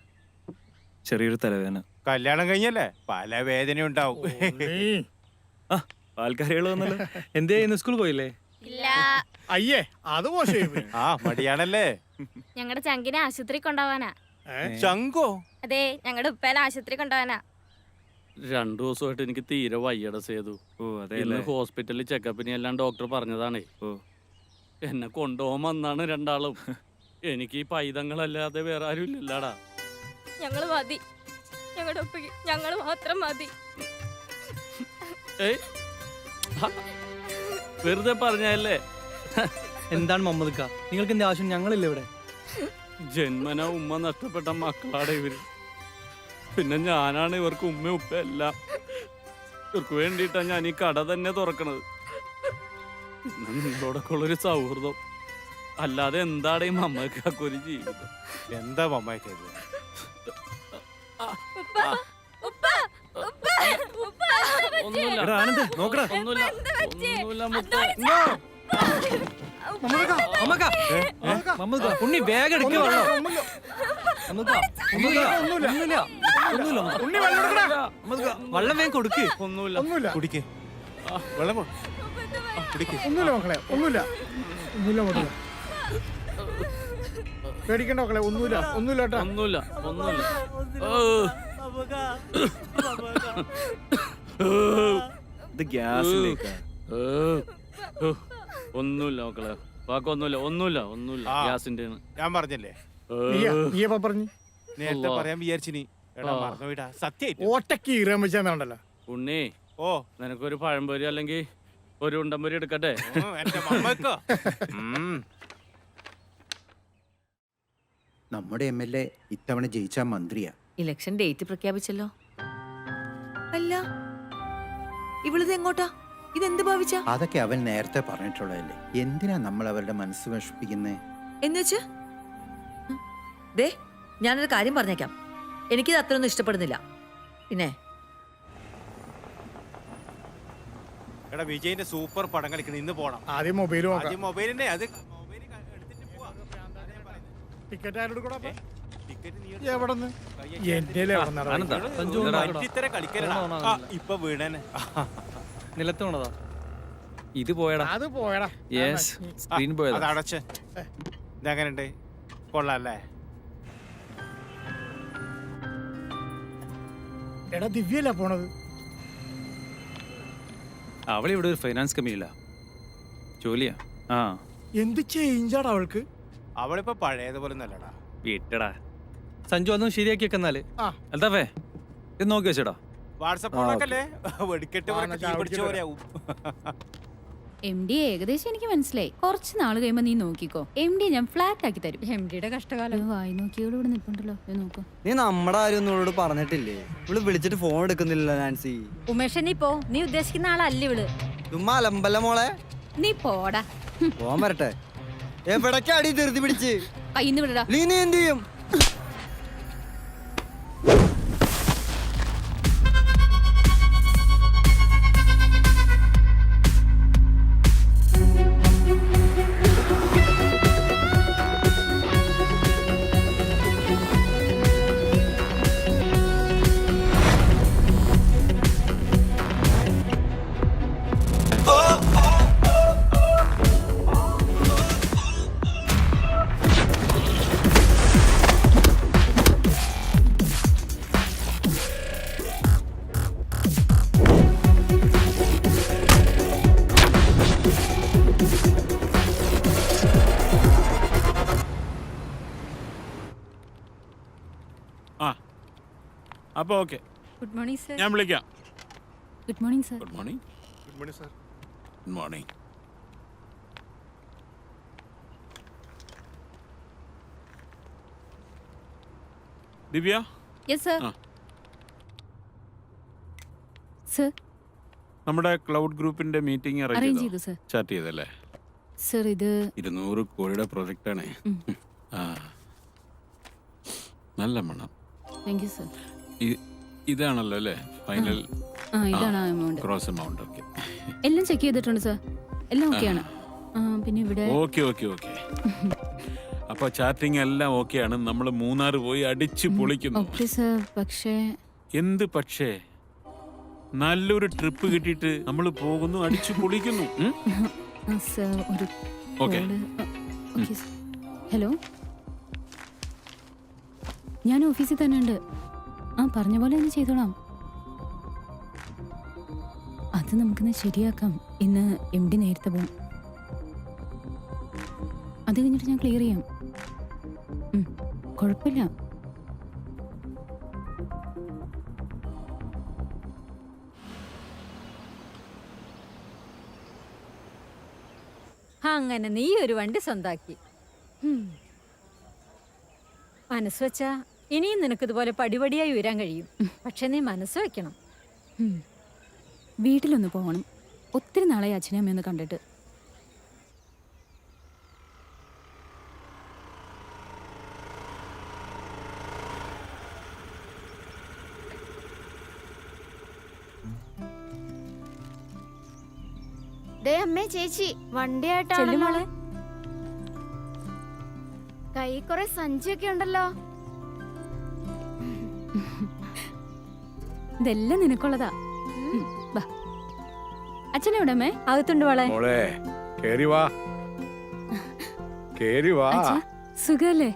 ചെറിയൊരു തലവേദന. കല്യാണം കഴിഞ്ഞല്ലേ, പല വേദന ഉണ്ടാവും. ആൾക്കാരുകൾ വന്നല്ലോ. എന്തേ, ഇന്ന് സ്കൂളിൽ പോയില്ലേ? ഇല്ല. അയ്യേ, അത് മോശമായി. ആ മടിയാണല്ലേ. ഞങ്ങളുടെ ചങ്കിനെ ആശുപത്രി കൊണ്ടുപോവാനാ. ചങ്കോ? അതെ, ഞങ്ങളുടെ ഉപ്പേനെ ആശുപത്രി കൊണ്ടുപോവാനാ. 2 ദിവസമായിട്ട് എനിക്ക് തീരെ വയ്യട സേതു. ഇന്ന് ഹോസ്പിറ്റലിൽ ചെക്കപ്പിന് എല്ലാം ഡോക്ടർ പറഞ്ഞതാണേ. എന്നെ കൊണ്ടുപോകാൻ വന്നാണ് രണ്ടാളും. എനിക്ക് ഈ പൈതങ്ങളല്ലാതെ വേറെ ആരും ഇല്ലല്ലാടാ. ഞങ്ങള് മതി, ഞങ്ങളുടെ ഉപ്പയ്ക്ക് ഞങ്ങള് മാത്രം മതി. വെറുതെ പറഞ്ഞല്ലേ. എന്താണ് മമ്മദ്ക്ക, നിങ്ങൾക്ക് എന്താ ആവശ്യം? ഞങ്ങളില്ല ഇവിടെ. ജന്മന ഉമ്മ നഷ്ടപ്പെട്ട മക്കളാടെ ഇവര്. പിന്നെ ഞാനാണ് ഇവർക്ക് ഉമ്മ ഉപ്പ എല്ലാം. ഇവർക്ക് വേണ്ടിയിട്ടാ ഞാൻ ഈ കട തന്നെ തുറക്കണത്. പിന്നെ നിങ്ങളോടൊക്കെ ഉള്ളൊരു സൗഹൃദം. അല്ലാതെ എന്താണ് ഈ മമ്മക്കൊക്കെ ഒരു ജീവിതം? എന്താ മമ്മയൊക്കെ? ഉണ്ണി വേഗം എടുക്കുക. വെള്ളം വേഗം കൊടുക്ക്. ഒന്നുമില്ല, കുടിക്കേ വെള്ളം. ഒന്നുമില്ല മക്കളെ, ഒന്നുമില്ല മക്കളെ, പേടിക്കണ്ട മക്കളെ, ഒന്നുമില്ല കേട്ടോ. ഒന്നുമില്ല. ഇത് ഗ്യാസിലേക്കാ. ഒന്നുമില്ല മക്കളെ, ഒന്നുമില്ല. ഗ്യാസിന്റെ ഞാൻ പറഞ്ഞല്ലേ, നീ എപ്പ പറഞ്ഞു? നേരത്തെ പറയാൻ വിചാരിച്ചിനി. മറന്നുപോയിട്ടാ, സത്യം. ഓട്ടക്ക് ഈറാൻ വെച്ചാണ്ടല്ലോ. ഉണ്ണി, ഓ നിനക്കൊരു പഴംപൊരി അല്ലെങ്കിൽ ഒരു ഉണ്ടംപൊരി എടുക്കട്ടെ? എന്റെ മമ്മക്കോ. നമ്മുടെ MLA ഇത്തവണ ജയിച്ച മന്ത്രിയാ. Election date പ്രഖ്യാപിച്ചല്ലോ. അല്ല, ഇവളിത് എങ്ങോട്ടാ? ഇതെന്ത് ഭാവിച്ച? അതൊക്കെ അവൻ നേരത്തെ പറഞ്ഞിട്ടുള്ളതല്ലേ. എന്തിനാ നമ്മൾ അവരുടെ മനസ്സ് വിഷമിപ്പിക്കുന്നേ? എന്നുവെച്ച് ദേ, ഞാനൊരു കാര്യം പറഞ്ഞേക്കാം. എനിക്കിത് അത്രയൊന്നും ഇഷ്ടപ്പെടുന്നില്ല. പിന്നെ എടാ, വിജയിന്റെ സൂപ്പർ പടം കളിക്കണം, ഇന്ന് പോണം. ആദ്യം മൊബൈൽ നോക്കാം. മൊബൈലിന്റെ അത് ടിക്കറ്റ് ആരോട് കൂടെ? ഇപ്പൊ വീണേനെ നിലത്ത് വീണതാ. ഇത് പോയടാ. അത് പോയടാ. യെസ്, സ്ക്രീൻ പോയതാ. അതടച്ച് ഇതെങ്ങനെയുണ്ട്? കൊള്ളാല്ലേ? എടാ ദിവ്യല്ല പോണത്. അവളിവിടെ ഒരു ഫൈനാൻസ് കമ്പനിയില്ല ജോലിയാ. ആ, എന്ത് ചേഞ്ചാടാ അവൾക്ക്? അവളിപ്പോ പഴയതുപോലെ നല്ലടാ. വിട്ടടാ. സഞ്ജു ഒന്നും ശരിയാക്കി വെക്കുന്നാല്. അൽത്താഫേ, ഇത് നോക്കി വെച്ചടാ. വാട്സപ്പ് വെടിക്കെട്ട് പിടിച്ച പോലെയാവും. MD ഏകദേശം എനിക്ക് മനസ്സിലായി. കുറച്ച് നാൾ കഴിയുമ്പോ നീ നോക്കിക്കോ, MD ഞാൻ ഫ്ലാറ്റ് ആക്കി തരും. MD യുടെ കഷ്ടകാലം. വായി നോക്കിയോട് ഇവിടെ നിൽപ്പുണ്ടല്ലോ, നോക്കോ. നീ നമ്മുടെ ആരും ഒന്നും പറഞ്ഞിട്ടില്ലേ? ഇവള് വിളിച്ചിട്ട് ഫോൺ എടുക്കുന്നില്ല നാൻസി. ഉമേഷ്, നീ പോ. നീ ഉദ്ദേശിക്കുന്ന ആളല്ല ഇവള്. ചുമ്മാ അലമ്പല്ല മോളെ. നീ പോടാ. പോവാൻ വരട്ടെ. എവിടേക്ക് അടി ധൃതി പിടിച്ച് കയ്യിന്ന് വിടടാ. നീ എന്ത് ചെയ്യും? അപ്പൊ ഓക്കെ, ഗുഡ് മോർണിംഗ് സർ. ഞാൻ വിളിക്കാം. Good morning sir. Good morning. Good morning sir. Good morning. Divya. Yes sir. ആ. സർ, നമ്മുടെ ക്ലൗഡ് ഗ്രൂപ്പിന്റെ മീറ്റിംഗ് അറേഞ്ച് ചെയ്തു സർ. ചാറ്റ് ചെയ്തല്ലേ സർ? ഇത് 200 കോടിയുടെ പ്രോജക്റ്റ് ആണ്. ആ, നല്ല മണം. Thank you sir. ഇതാണല്ലോ അല്ലേ ഫൈനൽ ഇതാണ് എമൗണ്ട്, ക്രോസ് എമൗണ്ട്. ഓക്കെ, എല്ലാം ചെക്ക് ചെയ്തിട്ടുണ്ട് സർ, എല്ലാം ഓക്കെയാണ്. പിന്നെ ഇവിടെ ഓക്കെ ഓക്കെ ഓക്കെ. അപ്പൊ ചാറ്റിംഗ് എല്ലാം ഓക്കെയാണ്. നമ്മൾ മൂന്നാർ പോയി അടിച്ചു പൊളിക്കുന്നു. Okay sir. പക്ഷേ എന്ത് പക്ഷേ? നല്ലൊരു ട്രിപ്പ് കിട്ടിയിട്ട് നമ്മൾ പോകുന്നു, അടിച്ചു പൊളിക്കുന്നു. സർ ഒരു ഓക്കെ. Okay sir. ഹലോ, ഞാൻ ഓഫീസിൽ തന്നെ ഉണ്ട്. പറഞ്ഞ പോലെ തന്നെ ചെയ്തോളാം. അത് നമുക്കിന്ന് ശരിയാക്കാം. ഇന്ന് MD നേരത്തെ പോകും. അത് കഴിഞ്ഞിട്ട് ഞാൻ ക്ലിയർ ചെയ്യാം. കുഴപ്പമില്ല. അങ്ങനെ നീ ഒരു വണ്ടി സ്വന്താക്കി. മനസ്സ് വെച്ചാ ഇനിയും നിനക്കിതുപോലെ പടിപടിയായി ഉയരാൻ കഴിയും. പക്ഷെ നീ മനസ്സ് വെക്കണം. വീട്ടിലൊന്ന് പോകണം. ഒത്തിരി നാളായി അച്ഛനും അമ്മയൊന്ന് കണ്ടിട്ട്. അമ്മേ ചേച്ചി വണ്ടിയായിട്ടാണ്. ചെല്ലുമോളെ. കൈ കുറെ സഞ്ചിയൊക്കെ ഉണ്ടല്ലോ. ഇതെല്ലാം നിനക്കുള്ളതാ. അച്ഛനെവിടെ അമ്മേ? അകത്തുണ്ട് മോളെ. കേറി വാ. കേറി വാ. സുഖല്ലേ?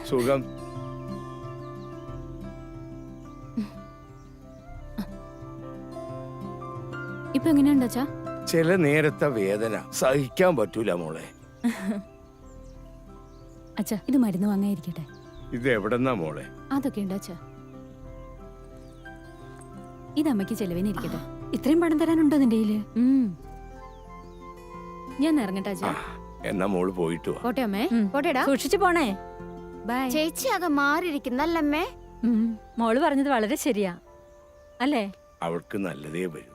സുഖം. ഇപ്പൊ എങ്ങനെയുണ്ട് അച്ഛാ? ചില നേരത്തെ വേദന സഹിക്കാൻ പറ്റൂല മോളെ. അച്ഛാ, ഇത് മരുന്ന് വാങ്ങാതിരിക്കട്ടെ. ഇത് എവിടെന്നാ മോളെ? അതൊക്കെ ഉണ്ട് അച്ഛാ. ഇത് അമ്മയ്ക്ക് ചെലവിനിരിക്കട്ടെ. ഇത്രയും പണം തരാനുണ്ടോ നിന്റെ കയ്യില്? ഞാൻ ഇറങ്ങട്ടെ അച്ഛാ. എന്നാ മോള് പോയിട്ട് വാ. പോട്ടെ അമ്മേ. പോട്ടേടാ. സൂക്ഷിച്ചു പോണേ. ബൈ. ചേച്ചി ആകെ മാറിയിരിക്കുന്നല്ലമ്മേ. മോള് പറഞ്ഞത് വളരെ ശരിയാ അല്ലേ? അവൾക്ക് നല്ലതേ വരൂ.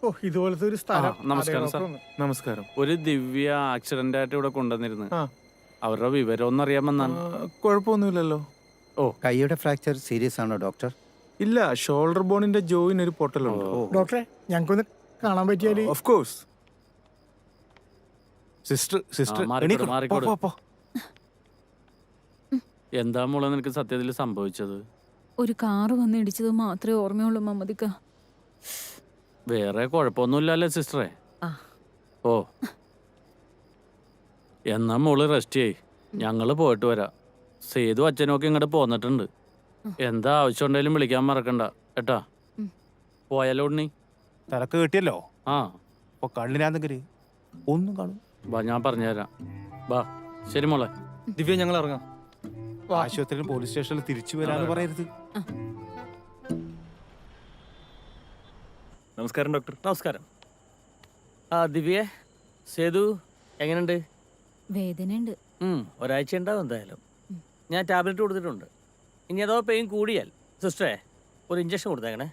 ഓ ഇതുപോലത്തെ ഒരു നമസ്കാരം സാർ. നമസ്കാരം. ഒരു ദിവ്യ ആക്സിഡന്റ് ആയിട്ട് ഇവിടെ കൊണ്ടുവന്നിരുന്നു. അവരുടെ വിവരം ഒന്നും അറിയാമെന്നാണ്. കുഴപ്പമൊന്നുമില്ലല്ലോ. കൈയുടെ ഫ്രാക്ചർ സീരിയസ് ആണോ ഡോക്ടർ? ഇല്ല, ഷോൾഡർ ബോണിന്റെ ജോയിന് ഒരു പൊട്ടലുണ്ട്. ഡോക്ടറെ ഞങ്ങൾക്കൊന്ന് കാണാൻ പറ്റിയാല്. Of course. സിസ്റ്റർ എന്താ മോളെ നിനക്ക് സത്യത്തിൽ സംഭവിച്ചത്? ഒരു കാറ് വന്ന് ഇടിച്ചത് മാത്രമേ ഓർമ്മയുള്ളൂ മമ്മദിക്ക. വേറെ കുഴപ്പമൊന്നുമില്ലല്ലേ സിസ്റ്ററെ? ഓ, എന്നാ മോള് റെസ്റ്റ് ചെയ്യ്. ഞങ്ങള് പോയിട്ട് വരാം. സേതു അച്ഛനൊക്കെ ഇങ്ങോട്ട് പോന്നിട്ടുണ്ട്. എന്താ ആവശ്യം ഉണ്ടെങ്കിലും വിളിക്കാൻ മറക്കണ്ട കേട്ടാ. പോയാലോ ഉണ്ണി? തിരക്ക് കിട്ടിയല്ലോ. ആ, അപ്പൊ കള്ളിനാന്തെങ്കില് ഒന്നും കാണും. വാ, ഞാൻ പറഞ്ഞുതരാം. വാ. ശരി മോളെ. ദിവ്യ, ഞങ്ങൾ ഇറങ്ങാം. ആശുപത്രിയിലും പോലീസ് സ്റ്റേഷനിൽ തിരിച്ചു വരാന്ന് പറയരുത്. നമസ്കാരം ഡോക്ടർ. നമസ്കാരം. ആ ദിവ്യ, സേതു എങ്ങനെയുണ്ട്? വേദനയുണ്ട്. ഒരാഴ്ച ഉണ്ടാവും എന്തായാലും. ഞാൻ ടാബ്ലറ്റ് കൊടുത്തിട്ടുണ്ട്. ഇനി അഥവാ പെയിൻ കൂടിയാൽ സിസ്റ്ററെ ഒരു ഇഞ്ചക്ഷൻ കൊടുത്തേക്കണേ.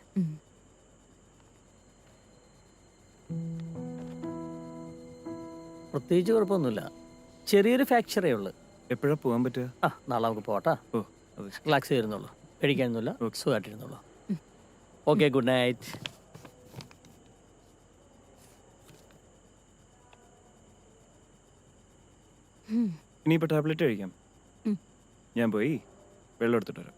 പ്രത്യേകിച്ച് കുഴപ്പമൊന്നുമില്ല. ചെറിയൊരു ഫ്രാക്ചറേ ഉള്ളു. എപ്പോഴാ പോകാൻ പറ്റുക? നാളെ നമുക്ക് പോട്ടാ. റിലാക്സ് ചെയ്യുന്നുള്ളൂ, പേടിക്കാനൊന്നുമില്ല. സുഖമായിട്ടിരുന്നുള്ളൂ. Okay, good night. ഇനിയിപ്പോ ടാബ്ലറ്റ് കഴിക്കാം. ഞാൻ പോയി വെള്ളം എടുത്തിട്ട് വരാം.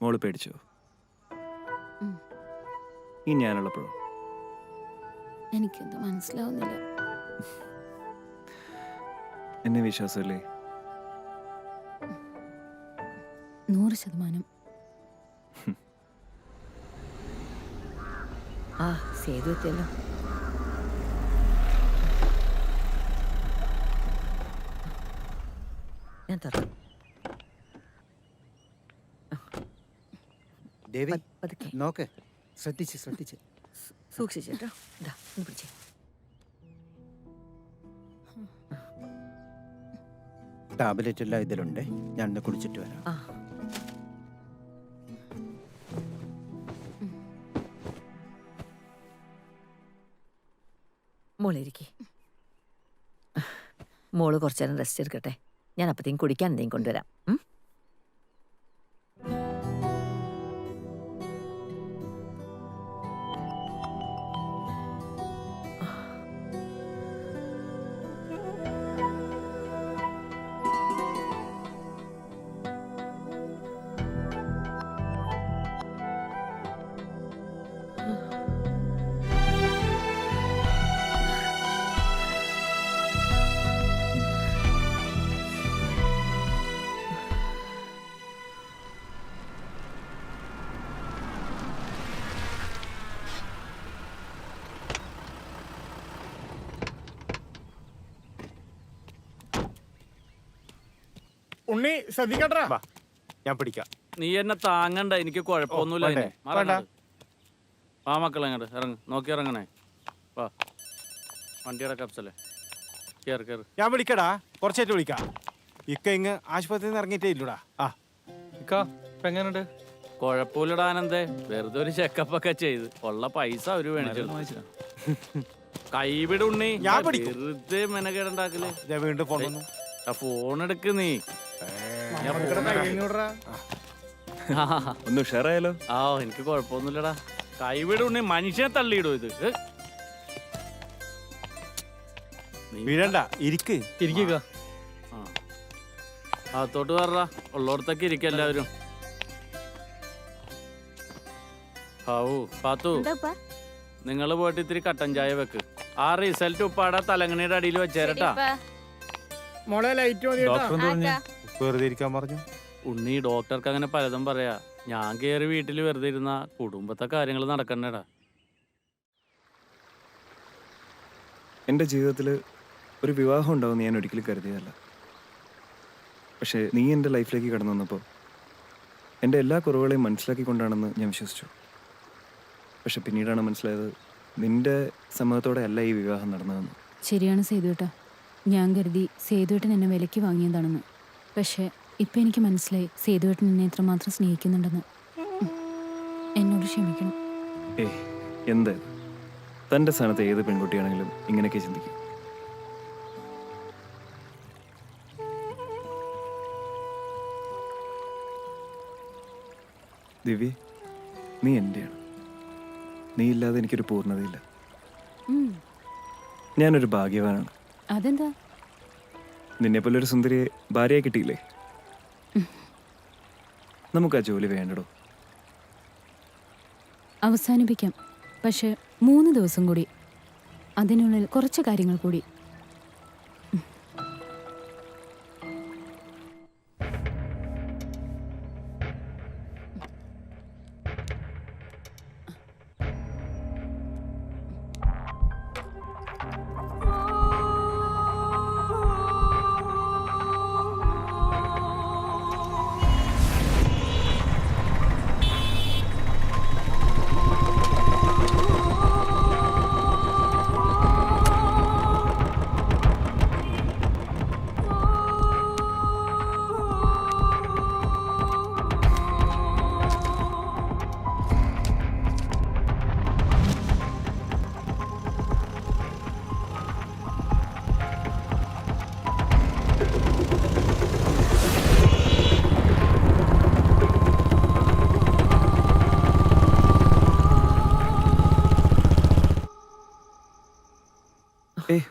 മോള് പേടിച്ചോ? ഈ ഞാനുള്ളപ്പോഴോ? എനിക്കെന്ത് മനസ്സിലാവുന്നില്ല. എന്നെ വിശ്വാസമല്ലേ? 100%. ആ സേതു എത്തിയല്ലോ. ഞാൻ തുറന്നു. ദേവി നോക്ക്, ശ്രദ്ധിച്ച്. സൂക്ഷിച്ചേട്ടോ. ഇതാ ഒന്ന് പിടിച്ചേ. ടാബ്ലറ്റ് എല്ലാം ഇതിലുണ്ട്. ഞാൻ കുടിച്ചിട്ട് വരാം. മോളിരിക്കേ. മോള് കുറച്ചു നേരം റെസ്റ്റ് എടുക്കട്ടെ. ഞാൻ അപ്പത്തേക്കും കുടിക്കാൻ എന്തെങ്കിലും കൊണ്ടുവരാം. ഉണ്ണി ശ്രദ്ധിക്കട്ടാ. ഞാൻ പിടിക്കാം. നീ എന്നെ താങ്ങണ്ട, എനിക്ക് കുഴപ്പമൊന്നുമില്ല. ആ മക്കളെ അങ്ങോട്ട് ഇറങ്ങ്, നോക്കി ഇറങ്ങണേ. വാ, വണ്ടിയുടെ കപ്സല്ലേ. കേറ് കേറ്. ഞാൻ വിളിക്കടാ, കുറച്ചായിട്ട് വിളിക്കാം. ഇക്ക ഇങ്ങ് ആശുപത്രിയിൽ നിന്ന് ഇറങ്ങിയിട്ടേ ഇല്ലടാ. എങ്ങനെയുണ്ട്? കുഴപ്പമില്ലടാ ആനന്ദേ. വെറുതെ ഒരു ചെക്കപ്പ് ഒക്കെ ചെയ്ത് ഉള്ള പൈസ അവര് മേടിച്ചു. കൈവിടുണ്ണി, വെറുതെ മെനക്കേടുണ്ടാക്കല്. വീണ്ടും ഫോൺ എടുക്ക് നീ. ഒന്ന് ഉഷാറായാലോ? ആ, എനിക്ക് കുഴപ്പമൊന്നുമില്ലടാ. കൈവിടുണ്ണി, മനുഷ്യനെ തള്ളിയിടും ഇത്. വീഴണ്ട, ഇരിക്കുക. അകത്തോട്ട് കയറാ, ഉള്ളോടത്തൊക്കെ ഇരിക്കും എല്ലാവരും. പാത്തു, നിങ്ങൾ പോയിട്ട് ഇത്തിരി കട്ടൻ ചായ വെക്ക്. ആ റിസൾട്ട് ഉപ്പാടെ തലങ്ങണിയുടെ അടിയിൽ വെച്ചേരട്ടാ. മോളെ ലൈറ്റ് വെറുതെ ഇരിക്കാൻ പറഞ്ഞു. ഉണ്ണി, ഡോക്ടർക്ക് അങ്ങനെ പലതും പറയാ. ഞാൻ കയറി വീട്ടിൽ വെറുതെ ഇരുന്ന കുടുംബത്തെ കാര്യങ്ങൾ നടക്കണ്ടേടാ. എൻ്റെ ജീവിതത്തിൽ ഒരു വിവാഹം ഉണ്ടാവുമെന്ന് ഞാൻ ഒരിക്കലും കരുതിയതല്ല. പക്ഷേ നീ എൻ്റെ ലൈഫിലേക്ക് കടന്നു വന്നപ്പോൾ എൻ്റെ എല്ലാ കുറവുകളെയും മനസ്സിലാക്കിക്കൊണ്ടാണെന്ന് ഞാൻ വിശ്വസിച്ചു. പക്ഷെ പിന്നീടാണ് മനസ്സിലായത് നിന്റെ സമ്മതത്തോടെ അല്ല ഈ വിവാഹം നടന്നതെന്ന്. ശരിയാണ് സേതുവേട്ടാ, ഞാൻ കരുതി സേതുവേട്ടൻ എന്നെ വിലയ്ക്ക് വാങ്ങിയതാണെന്ന്. പക്ഷേ ഇപ്പം എനിക്ക് മനസ്സിലായി സേതുവേട്ടൻ എന്നെ എത്രമാത്രം സ്നേഹിക്കുന്നുണ്ടെന്ന്. എന്നോട് ക്ഷമിക്കണം. എന്ത് തൻ്റെ സ്ഥാനത്ത് ഏത് പെൺകുട്ടിയാണെങ്കിലും ഇങ്ങനെയൊക്കെ ചിന്തിക്കും. ദിവ്യ, നീ എൻ്റെയാണ്. നീ ഇല്ലാതെ എനിക്കൊരു പൂർണ്ണതയില്ല. ഞാനൊരു ഭാഗ്യവാനാണ്. അതെന്താ? നിന്നെപ്പോലെ ഒരു സുന്ദരിയെ ഭാര്യയെ കിട്ടിയില്ലേ? നമുക്ക് ആ ജോലി വേണ്ടടോ. അവസാനിപ്പിക്കാം, പക്ഷെ 3 ദിവസം കൂടി, അതിനുള്ളിൽ കുറച്ച് കാര്യങ്ങൾ കൂടി.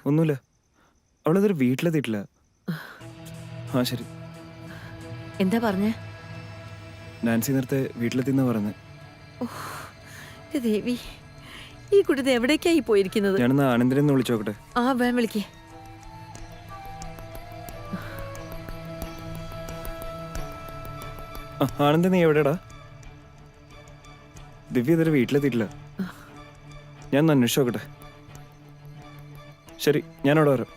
ഒന്നുമില്ല, അവളതൊരു വീട്ടിലെത്തിയിട്ടില്ല. ആ ശരി. എന്താ പറഞ്ഞേ? നാൻസി നേരത്തെ വീട്ടിലെത്തിന്നാ പറഞ്ഞേ. ദേവി, ഈ കുട്ടി എവിടേക്കായി പോയിരിക്കുന്നത്? ഞാനെന്നാ ആനന്ദിനെ ഒന്ന് വിളിച്ചോക്കട്ടെ. ആ വേം വിളിക്കേ. ആനന്ദ, നീ എവിടെടാ? ദിവ്യ ഇതൊരു വീട്ടിലെത്തിയിട്ടില്ല. ഞാൻ ഒന്ന് അന്വേഷിച്ച് നോക്കട്ടെ. ശരി, ഞാനവിടെ വരാം.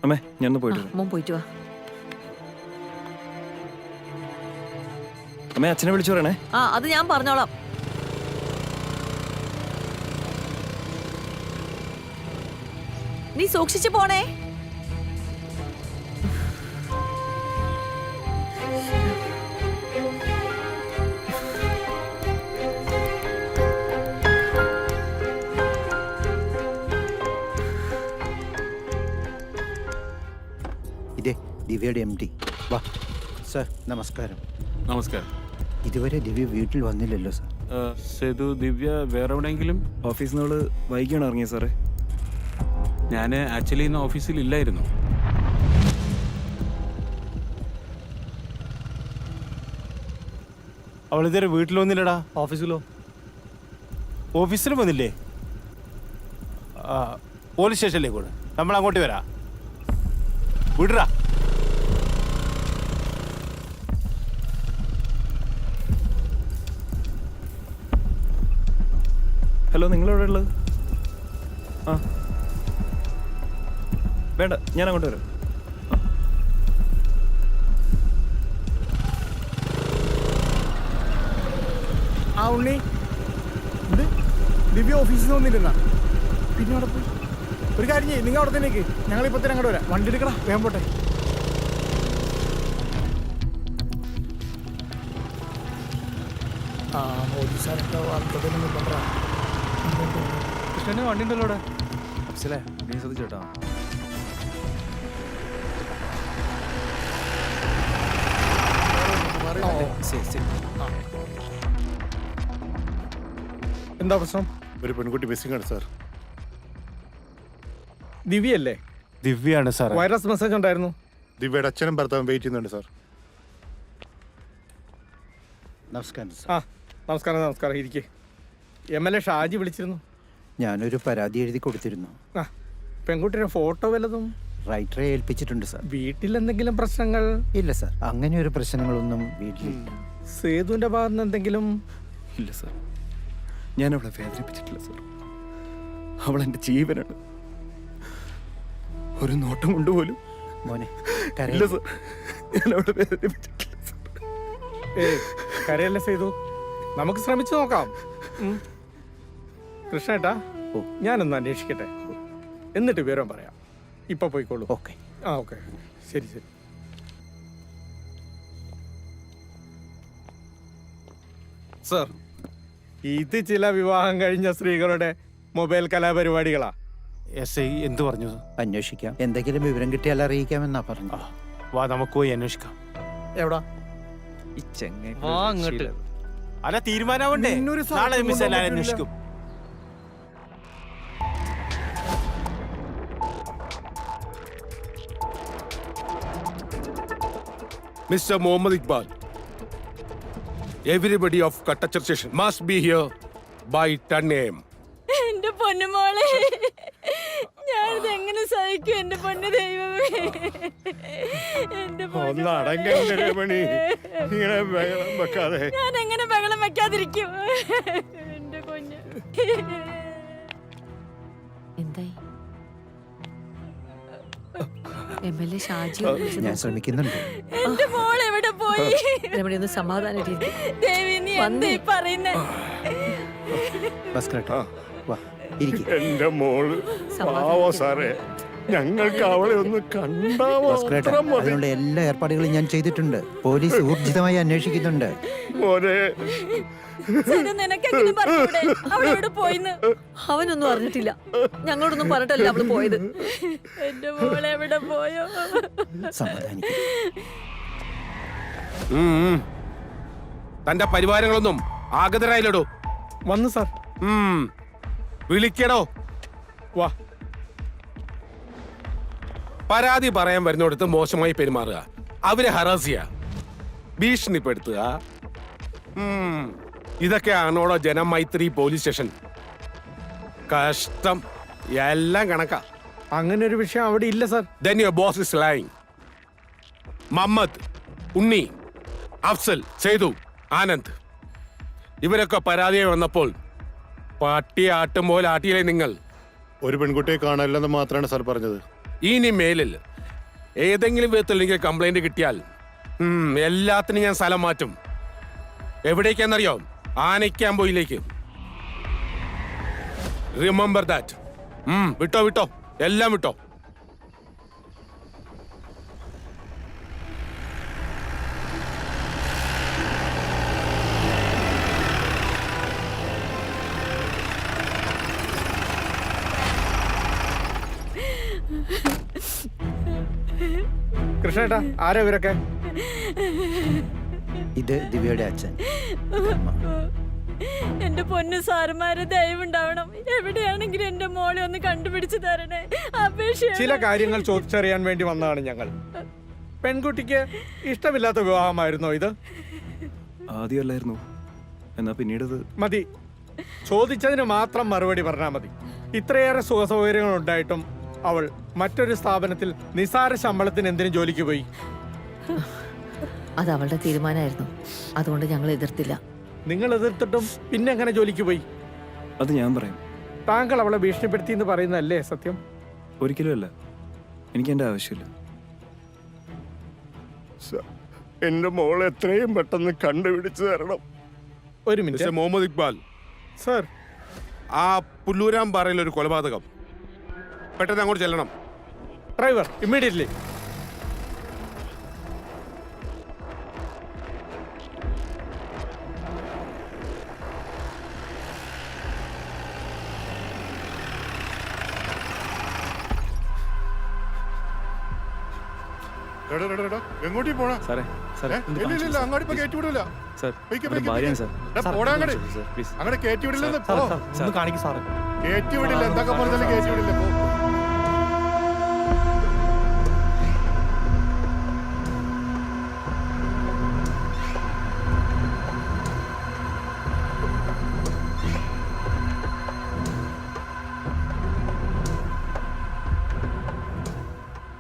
അമ്മേ, ഞാനൊന്ന് പോയിട്ട് വരാം. പോയിട്ട് വാ. അമ്മേ, അച്ഛനെ വിളിച്ചു പറയണേ. ആ, അത് ഞാൻ പറഞ്ഞോളാം. നീ സൂക്ഷിച്ചു പോണേ. ഇതേ ദിവ്യയുടെ MD. വാ സാർ, നമസ്കാരം. നമസ്കാരം. ഇതുവരെ ദിവ്യ വീട്ടിൽ വന്നില്ലല്ലോ സാർ. സേതു, ദിവ്യ വേറെ എവിടെയെങ്കിലും? ഓഫീസിൽ നിന്ന് വൈകിയാണ് ഇറങ്ങിയത് സാറേ. ഞാൻ ആക്ച്വലി ഇന്ന് ഓഫീസിൽ ഇല്ലായിരുന്നു. അവളിതുവരെ വീട്ടിൽ വന്നില്ലടാ. ഓഫീസിലോ? ഓഫീസിലും വന്നില്ലേ? പോലീസ് സ്റ്റേഷനിലേക്ക് കൂടെ നമ്മൾ അങ്ങോട്ട് വരാം. വിടറാ. ഹലോ, നിങ്ങളെവിടെ ഉള്ളത്? ആ വേണ്ട, ഞാൻ അങ്ങോട്ട് വരാം. ആ ഉണ്ണി, ഇത് ദിവ്യ ഓഫീസിൽ നിന്ന് വന്നിരുന്ന പിന്നെ അവിടെ പോയി. ഒരു കാര്യം ചെയ്യും, നിങ്ങൾ അവിടെ തന്നേക്ക്, ഞങ്ങളിപ്പോൾ തന്നെ അങ്ങോട്ട് വരാം. വണ്ടി എടുക്കടാ, വേഗം പോട്ടെ. ആ പോലീസുകാരൊക്കെ വാർത്തതൊന്നും പണ്ടാ. കൃഷ്ണന് വണ്ടി ഉണ്ടല്ലോ അവിടെ. അഫ്സലേ, നീ ശ്രദ്ധിച്ചോട്ടോ. എന്താ പ്രശ്നം? ഒരു പെൺകുട്ടി മിസ്സിംഗ് ആണ് സാർ. ദിവ്യല്ലേ? ദിവ്യാണ് സാർ. വൈറസ് മെസ്സേജ് ഉണ്ടായിരുന്നു. ദിവ്യയുടെ അച്ഛനും ഭർത്താവും വെയിറ്റ് ചെയ്യുന്നുണ്ട് സാർ. നമസ്കാരം സാർ. ആ നമസ്കാരം. നമസ്കാരം, ഇരിക്കേ. MLA ഷാജി വിളിച്ചിരുന്നു. ഞാനൊരു പരാതി എഴുതി കൊടുത്തിരുന്നു. ആ, പെൺകുട്ടിയുടെ ഫോട്ടോ വല്ലതും? റൈറ്ററെ ഏൽപ്പിച്ചിട്ടുണ്ട് സാർ. വീട്ടിൽ എന്തെങ്കിലും പ്രശ്നങ്ങൾ? ഇല്ല സാർ, അങ്ങനെ ഒരു പ്രശ്നങ്ങളൊന്നും വീട്ടിലില്ല. സേതുവിന്റെ ഭാഗത്ത് നിന്ന് എന്തെങ്കിലും? ഇല്ല സാർ, ഞാൻ അവളെ വേദനിപ്പിച്ചിട്ടില്ല സാർ. അവൾ എൻ്റെ ജീവനാണ്. ഒരു നോട്ടം കൊണ്ടുപോലും മോനെ ഇല്ല സർ, ഞാൻ അവിടെ വേദനിപ്പിച്ചിട്ടില്ല സർ. കരയല്ലേ ചെയ്തു, നമുക്ക് ശ്രമിച്ചു നോക്കാം. കൃഷ്ണേട്ടാ, ഞാനൊന്ന് അന്വേഷിക്കട്ടെ, എന്നിട്ട് വിവരം പറയാം. ഇപ്പൊ പോയിക്കോളൂ. ഓക്കെ. ആ ഓക്കെ, ശരി ശരി. സർ, ഇത് ചില വിവാഹം കഴിഞ്ഞ സ്ത്രീകളുടെ മൊബൈൽ കലാപരിപാടികളാ. എസ് ഐ എന്ത് പറഞ്ഞു? അന്വേഷിക്കാം, എന്തെങ്കിലും വിവരം കിട്ടിയാൽ അറിയിക്കാമെന്നാ പറഞ്ഞു. വാ, നമുക്ക് പോയി അന്വേഷിക്കാം. എവിടാ? ഈ ചെങ്ങ വാ അങ്ങോട്ട്. അല്ല, തീരുമാനമാവണ്ടേ? നിന്നൊരു സ്ഥലത്തും നാളെ മിസ് എല്ലാം കൊണ്ടുപോകാൻ അന്വേഷിക്കും. Mr. Mohammed Iqbal, everybody of Katachar station must be here by 10 a.m. എന്റെ പൊന്നുമോളെ, ഞാനിത് എങ്ങനെ സഹിക്കും എന്റെ പൊന്നു ദൈവമേ. എന്റെ ഞാൻ എങ്ങനെ ബഹളം വെക്കാതിരിക്കും എന്റെ പൊന്ന്. എന്തായി? MLA ഷാജി ഞാൻ ശ്രമിക്കുന്നുണ്ട്. എന്റെ മോൾ എവിടെ പോയി? രമണി ഒന്ന് സമാധാനായിട്ടിരിക്കും. ദേവി, നീ എന്താ പറയുന്നേ? ഭാസ്കരേട്ടാ, വാ ഇരിക്ക്. എന്റെ മോള് പാവോ സാറേ, ഞങ്ങൾക്ക് അവളെ ഒന്ന് ഭാസ്കരേട്ടാ, അതിനുള്ള എല്ലാ ഏർപ്പാടുകളും ഞാൻ ചെയ്തിട്ടുണ്ട്. പോലീസ് ഊർജിതമായി അന്വേഷിക്കുന്നുണ്ട്. നിനക്കെങ്കിലും പറഞ്ഞൂടെ അവളെവിടെ പോയിന്ന്? അവനൊന്നും അറിഞ്ഞിട്ടില്ല, ഞങ്ങളോടൊന്നും പറഞ്ഞിട്ടല്ല അവള് പോയത്. എന്റെ മോളെ എവിടെ പോയോ? സമാധാനിക്കും. തന്റെ പരിവാരങ്ങളൊന്നും ആഗതരായില്ലടോ. വന്നു സാർ. വിളിക്കടോ. വാ. പരാതി പറയാൻ വരുന്നിടത്ത് മോശമായി പെരുമാറുക, അവരെ ഹറാസ് ചെയ്യുക, ഭീഷണിപ്പെടുത്തുക. ഇതൊക്കെയാണോടോ ജനമൈത്രി പോലീസ് സ്റ്റേഷൻ? കഷ്ടം, എല്ലാം കണക്കാ. അങ്ങനെ ഒരു വിഷയം അവിടെ ഇല്ല sir. Then your boss is lying. Muhammad, Unni, Afsal, Sethu, Anand ഇവരൊക്കെ പരാതിയായി വന്നപ്പോൾ പട്ടി ആട്ടും പോലെ ആട്ടിയില്ലേ നിങ്ങൾ? ഒരു പെൺകുട്ടിയെ കാണാനില്ലെന്ന് മാത്രമാണ് സാർ പറഞ്ഞത്. ഇനി മേലിൽ ഏതെങ്കിലും വിധത്തിൽ എനിക്ക് കംപ്ലൈന്റ് കിട്ടിയാൽ എല്ലാത്തിനും ഞാൻ സ്ഥലം മാറ്റും. എവിടേക്കാന്നറിയോ? ആനയ്ക്കാമ്പോയിലേക്ക്. Remember that. വിട്ടോ വിട്ടോ, എല്ലാം വിട്ടോ. കൃഷ്ണേട്ടാ, ആരാ ഇവരൊക്കെ? ഇത് ദിവ്യയുടെ അച്ഛൻ. എന്റെ പൊന്നു സാറുമാരെ, ദയവുണ്ടാവണം, എവിടെയാണെങ്കിലും എന്റെ മോളെ ഒന്ന് കണ്ടുപിടിച്ചു തരണേ. അപേക്ഷ. ചില കാര്യങ്ങൾ ചോദിച്ചറിയാൻ വേണ്ടി വന്നതാണ് ഞങ്ങൾ. പെൺകുട്ടിക്ക് ഇഷ്ടമില്ലാത്ത വിവാഹമായിരുന്നോ ഇത്? ആദ്യമല്ലായിരുന്നു, എന്നാ പിന്നീട് മതി. ചോദിച്ചതിന് മാത്രം മറുപടി പറഞ്ഞാൽ മതി. ഇത്രയേറെ സുഖ സൗകര്യങ്ങൾ ഉണ്ടായിട്ടും അവൾ മറ്റൊരു സ്ഥാപനത്തിൽ നിസാര ശമ്പളത്തിന് എന്തിനു ജോലിക്ക് പോയി? അത് അവളുടെ തീരുമാനമായിരുന്നു, അതുകൊണ്ട് ഞങ്ങൾ എതിർത്തില്ല. നിങ്ങൾ എതിർത്തിട്ടും പിന്നെ എങ്ങനെ ജോലിക്ക് പോയി? അത് ഞാൻ പറയാം. താങ്കൾ അവളെ ഭീഷണിപ്പെടുത്തി എന്ന് പറയുന്നതല്ലേ സത്യം? ഒരിക്കലും അല്ല, എനിക്ക് എൻ്റെ ആവശ്യമില്ല. എന്റെ മോളെ എത്രയും പെട്ടെന്ന് കണ്ടുപിടിച്ചു തരണം. ഒരു മിനിറ്റ്. മുഹമ്മദ് ഇക്ബാൽ സർ, ആ പുല്ലൂരാം പാറയിൽ ഒരു കൊലപാതകം, പെട്ടെന്ന് അങ്ങോട്ട് ചെല്ലണം. Driver, immediately. എങ്ങോട്ടീ പോണ സാറേ, സാറേ ഇല്ല അങ്ങോട്ട് ഇപ്പൊ കയറ്റി വിടില്ല. സാർ, ഭാര്യയാണ് സാർ. അങ്ങനെ കയറ്റി വിടില്ലെന്ന് കാണിക്കും സാറേ. കയറ്റി വിടില്ല, എന്തൊക്കെ പറഞ്ഞാലും കയറ്റി വിടില്ല.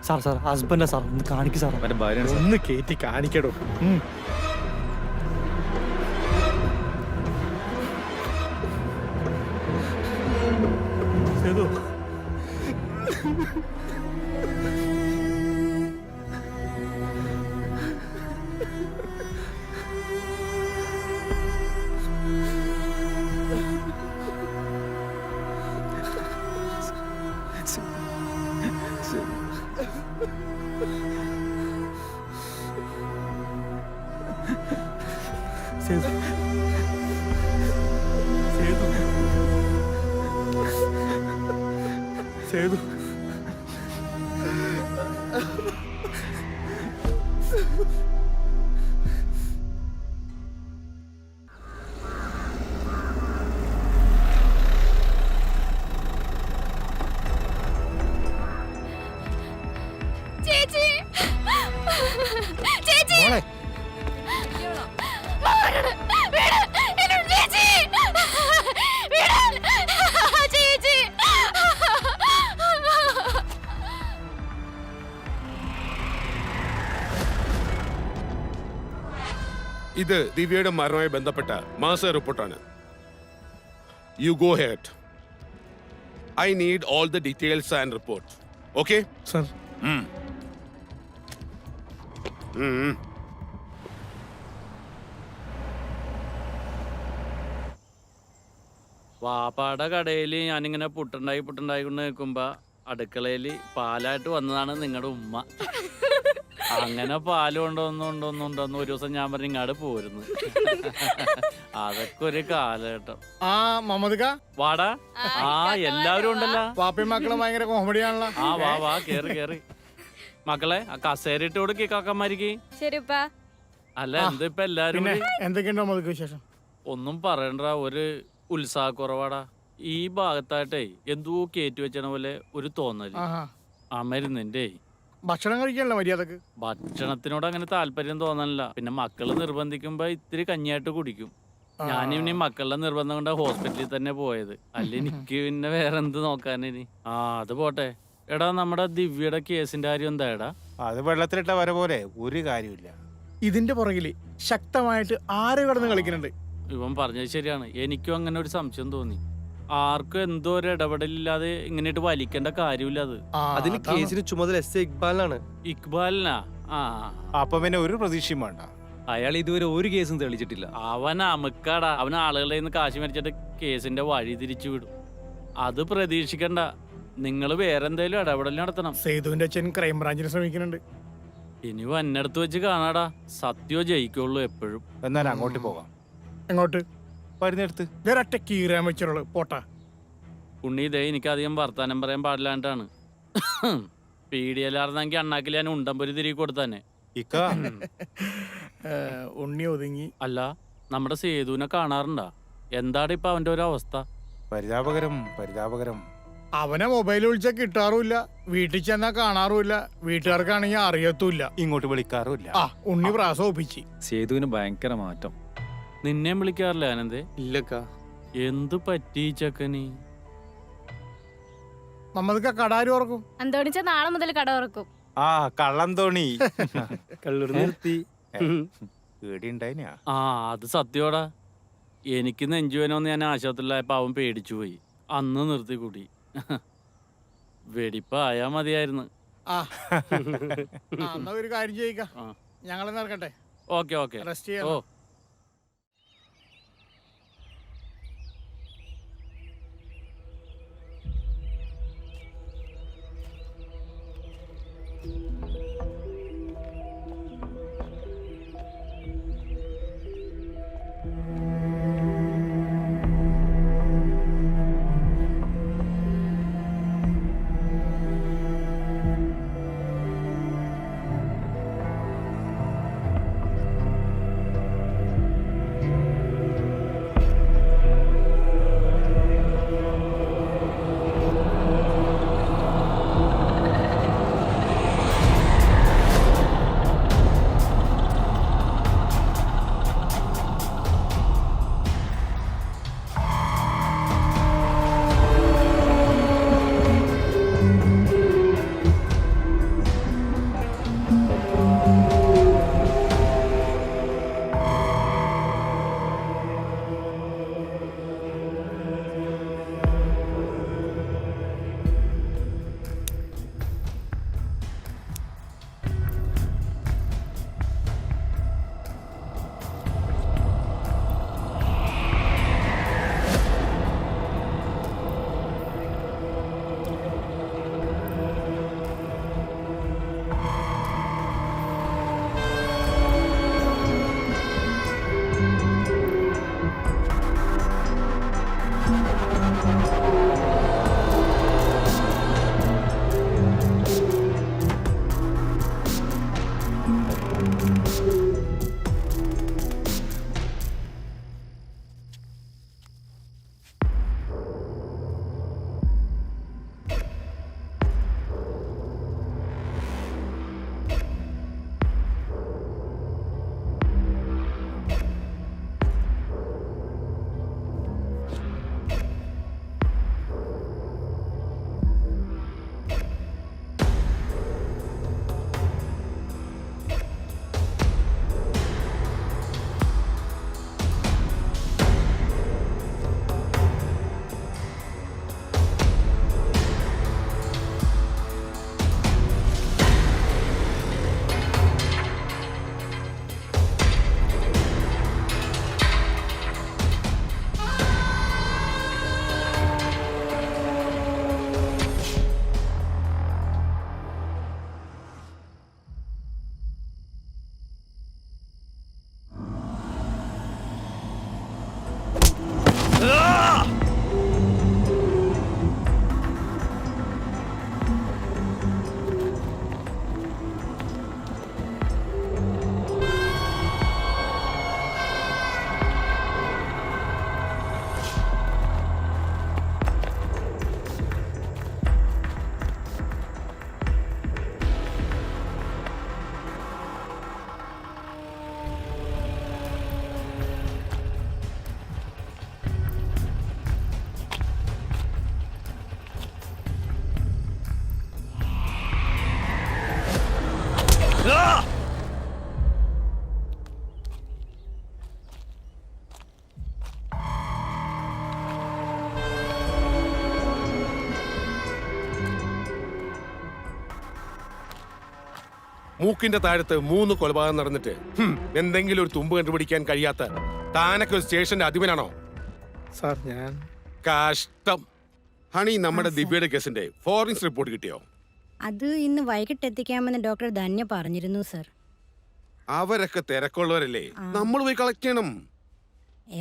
സാർ സാർ, ഹസ്ബൻഡാ സാർ, ഒന്ന് കാണിക്കും സാർ. എൻ്റെ ഭാര്യയാണ് സാർ. ഒന്ന് കയറ്റി കാണിക്കടോ. സേതു സേതു സേതു ചേച്ചി ചേച്ചി മോളെ ചേച്ചി ഇത് ദിവ്യയുടെ മരണവുമായി ബന്ധപ്പെട്ട മാസ റിപ്പോർട്ടാണ്. You go ahead. I need all the details and report. Okay sir. വാപ്പാടെ കടയിൽ ഞാനിങ്ങനെ പുട്ടുണ്ടായി കൊണ്ട് നിൽക്കുമ്പോ അടുക്കളയില് പാലായിട്ട് വന്നതാണ് നിങ്ങളുടെ ഉമ്മ. അങ്ങനെ പാല് കൊണ്ടൊന്നുണ്ടോന്ന് ഒരു ദിവസം ഞാൻ പറഞ്ഞു ഇങ്ങാട് പോരുന്നു. അതൊക്കെ ഒരു കാലഘട്ടം. ആ മമ്മദ്ക്ക വാടാ. ആ എല്ലാവരും ഉണ്ടല്ലോ. പാപ്പയും മക്കളും ഭയങ്കര കോമഡിയാണല്ലോ. ആ വാ വാ കേറി മക്കളെ ആ കസേര ഇട്ട് കൊടുക്കി കാക്കന്മാരിക്ക്. ശരിപ്പാ. അല്ല എന്താ ഇപ്പൊ എല്ലാരും പിന്നെ എന്തൊക്കെയുണ്ടോ മമ്മദ്ക്ക് വിശേഷം? ഒന്നും പറയണ്ട, ഒരു ഉത്സാഹക്കുറവാടാ. ഈ ഭാഗത്തായിട്ടേ എന്തോ കയറ്റി വെച്ചണ പോലെ ഒരു തോന്നല്. ആ മരുന്നിന്റെ ഭക്ഷണം കഴിക്കാനല്ലോ മര്യാദക്ക്. ഭക്ഷണത്തിനോട് അങ്ങനെ താല്പര്യം തോന്നണില്ല. പിന്നെ മക്കള് നിർബന്ധിക്കുമ്പോ ഇത്തിരി കഞ്ഞിയായിട്ട് കുടിക്കും. ഞാനിനി മക്കളുടെ നിർബന്ധം കൊണ്ട് ഹോസ്പിറ്റലിൽ തന്നെ പോയത്. അല്ല എനിക്ക് പിന്നെ വേറെ എന്ത് നോക്കാനിനി. ആ അത് പോട്ടെ. എടാ നമ്മുടെ ദിവ്യയുടെ കേസിന്റെ കാര്യം എന്താ എടാ? അത് വെള്ളത്തിലിട്ട വര പോലെ ഒരു കാര്യമില്ല. ഇതിന്റെ പുറകില് ശക്തമായിട്ട് ആര് കിടന്ന് കളിക്കുന്നുണ്ട്. ഇവൻ പറഞ്ഞത് ശരിയാണ്. എനിക്കും അങ്ങനെ ഒരു സംശയം തോന്നി. ആർക്കും എന്തോ ഒരു ഇടപെടലില്ലാതെ ഇങ്ങനെയിട്ട് വലിക്കേണ്ട കാര്യമില്ല. അത് അതിന് കേസിന് ചുമതല എസ് ഇക്ബാലിനാണ്. ഇക്ബാലിനാ? ആ അപ്പൊ പിന്നെ ഒരു പ്രതീക്ഷയും വേണ്ട. അയാൾ ഇതുവരെ ഒരു കേസും തെളിച്ചിട്ടില്ല. അവൻ അമുക്കാടാ. അവൻ ആളുകളുടെ നിന്ന് കാശ് മേടിച്ചിട്ട് കേസിന്റെ വഴി തിരിച്ചു വിടും. അത് പ്രതീക്ഷിക്കണ്ട. നിങ്ങൾ വേറെ എന്തെങ്കിലും ഇടപെടൽ നടത്തണം. സേതുവിന്റെ അച്ഛൻ ക്രൈംബ്രാഞ്ചിന് ശ്രമിക്കുന്നുണ്ട്. ഇനി വന്നെടുത്ത് വെച്ച് കാണാടാ. സത്യോ ജയിക്കുള്ളൂ എപ്പോഴും. എന്നാൽ അങ്ങോട്ട് പോകാം. എങ്ങോട്ട്? വരുന്നെടുത്ത് വേറൊറ്റ കീറാൻ വെച്ചുള്ളൂ. പോട്ടാ ഉണ്ണി. ഇതേ എനിക്കധികം വർത്താനം പറയാൻ പാടില്ലാണ്ടാണ്. പീഡിയലാർന്നെങ്കിൽ അണ്ണാക്കിൽ ഞാൻ ഉണ്ടമ്പൊരു തിരികെ കൊടുത്തന്നെ. ഉണ്ണി ഒതുങ്ങി. അല്ല നമ്മുടെ സേതുവിനെ കാണാറുണ്ടാ? എന്താണ് ഇപ്പൊ അവന്റെ ഒരു അവസ്ഥ? പരിതാപകരം. അവനെ മൊബൈൽ വിളിച്ചാൽ കിട്ടാറുമില്ല, വീട്ടിൽ ചെന്നാ കാണാറുമില്ല, വീട്ടുകാർക്കാണെങ്കിൽ അറിയത്തുമില്ല, ഇങ്ങോട്ട് വിളിക്കാറുമില്ല. ആ ഉണ്ണി പ്രാസം ഒപ്പിച്ച്. സേതുവിന് ഭയങ്കര മാറ്റം. നിന്നെ വിളിക്കാറില്ല ആനന്ദേ? ഇല്ലക്ക. എന്തു പറ്റി ചക്കനി? നമ്മൾക്ക് കടാരി ഓർക്കും. അന്തോണിച്ച നാളെ മുതൽ കട തുറക്കും. ആ കള്ളം തോണി കള്ളൂർ നിർത്തി. പേടിയുണ്ടായിനാ? ആ അത് സത്യോടാ. എനിക്ക് നെഞ്ചുവേനോന്ന് ഞാൻ ആശുപത്രിയിലായപ്പോ അവൻ പേടിച്ചു പോയി. അന്ന് നിർത്തി കൂടി. വെടിപ്പായാ മതിയായിരുന്നു. എന്നാ ഒരു കാര്യം ചെയ്യിക്കാം, ഞങ്ങളെ നടക്കട്ടെ. ഓക്കെ റെസ്റ്റ് ചെയ്യാം. ഓ മൂക്കിന്റെ താഴത്ത് 3 കൊലപാതകം നടന്നിട്ട് എന്തെങ്കിലും ഒരു തുമ്പ് കണ്ടുപിടിക്കാൻ കഴിയാത്ത താനൊക്കെ ഒരു സ്റ്റേഷന്റെ അധിപനാണോ? സാർ ഞാൻ കഷ്ടം. ഹണി, നമ്മുടെ ദിവ്യയുടെ കേസിന്റെ ഫോറൻസിക് റിപ്പോർട്ട് കിട്ടിയോ? അത് ഇന്ന് വൈകിട്ട് എത്തിക്കാമെന്ന് ഡോക്ടർ ധന്യ പറഞ്ഞിരുന്നു സർ. അവരൊക്കെ തിരക്കുള്ളവരല്ലേ, നമ്മൾ പോയി കളക്ട് ചെയ്യണം.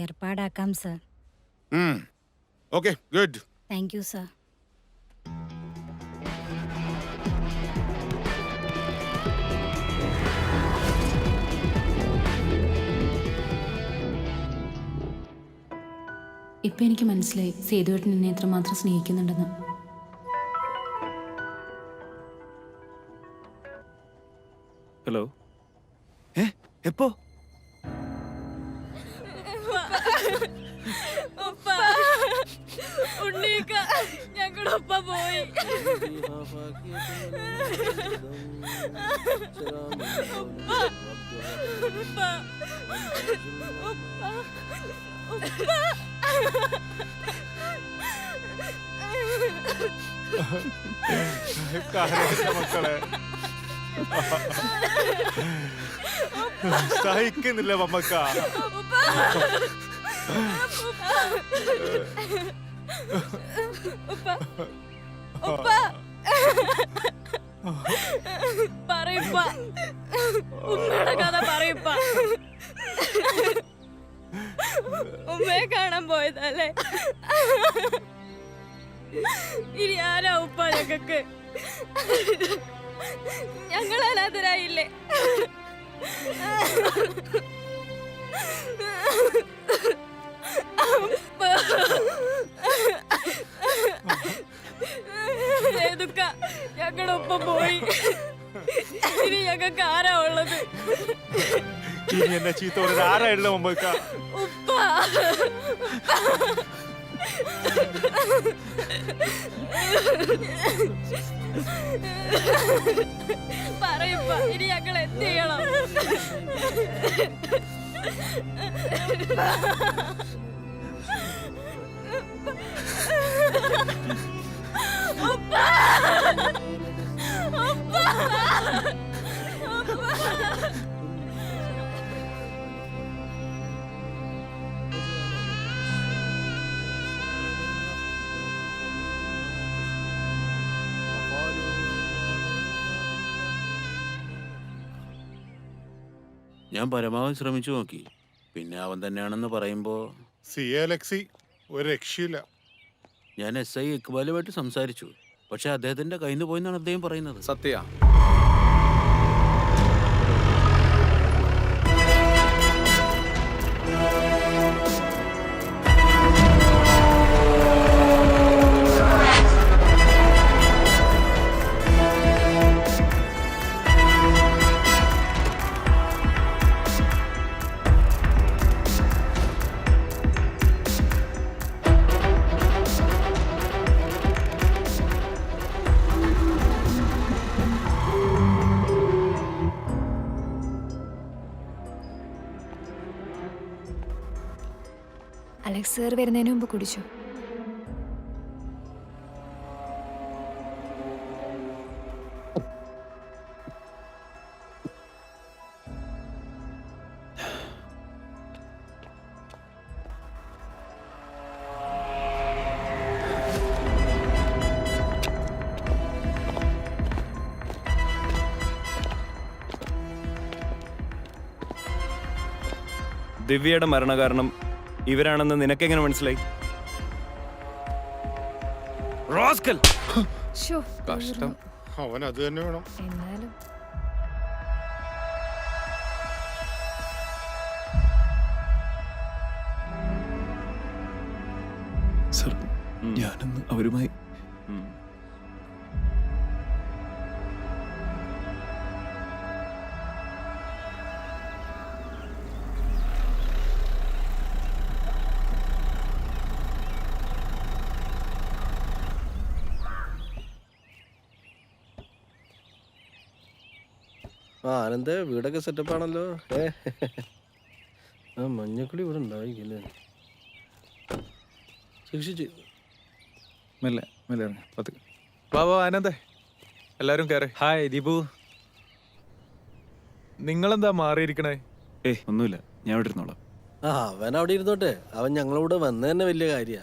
ഏർപ്പാടാക്കാം sir. Okay, good. Thank you sir. ഇപ്പം എനിക്ക് മനസ്സിലായി സേതുവേട്ടൻ എന്നെ എത്രമാത്രം സ്നേഹിക്കുന്നുണ്ടെന്ന്. ഹലോ, എപ്പോ? ഞങ്ങളുടെ ഒപ്പ പോയി. മക്കളെ സഹിക്കുന്നില്ല മമ്മക്ക. പറയപ്പ ഉമ്മയുടെ കഥ പറയപ്പ. ഉമ്മയെ കാണാൻ പോയതല്ലേ? ഇനി ആരാ ഉപ്പ ഞങ്ങൾക്ക്? ഞങ്ങൾ അനാഥരായില്ലേ? ഞങ്ങളുടെ ഒപ്പം പോയി. ഇനി ഞങ്ങൾക്ക് ആരാ ഉള്ളത്? ഇനി എന്നെ ചീത്ത ആരാ ഉള്ള മമ്മക്ക? ഉപ്പ പറയുമ്പ ഇനി ഞങ്ങൾ എന്ത് ചെയ്യണം? ഞാൻ പരമാവധി ശ്രമിച്ചു നോക്കി. പിന്നെ അവൻ തന്നെയാണെന്ന് പറയുമ്പോ അലക്സി ഒരു രക്ഷയില്ല. ഞാൻ SI ഇക്ബാലുമായിട്ട് സംസാരിച്ചു. പക്ഷെ അദ്ദേഹത്തിന്റെ കയ്യിൽ നിന്ന് പോയെന്നാണ് അദ്ദേഹം പറയുന്നത്. സത്യ അലക്സ് സാർ വരുന്നതിന് മുമ്പ് കുടിച്ചു. ദിവ്യയുടെ മരണകാരണം ഇവരാണെന്ന് നിനക്കെങ്ങനെ മനസ്സിലായി? കഷ്ടം, അവൻ അത് തന്നെ വേണം. എന്നാലും സർ, ഞാനന്ന് അവരുമായി ആനന്ദ, വീടൊക്കെ സെറ്റപ്പ് ആണല്ലോ. ആ മഞ്ഞക്കുളി ഇവിടെ ഉണ്ടായില്ലേ? സൂക്ഷിച്ച് മെല്ലെ മെല്ലെ ഇറങ്ങി. 10 വാ ആനന്ദേ, എല്ലാവരും കയറി. ഹായ് ദീപു. നിങ്ങളെന്താ മാറിയിരിക്കണേ? ഒന്നുമില്ല, ഞാൻ ഇവിടെ ഇരുന്നോളാം. അവൻ അവിടെ ഇരുന്നോട്ടെ, അവൻ ഞങ്ങളോട് വന്ന തന്നെ വലിയ കാര്യ.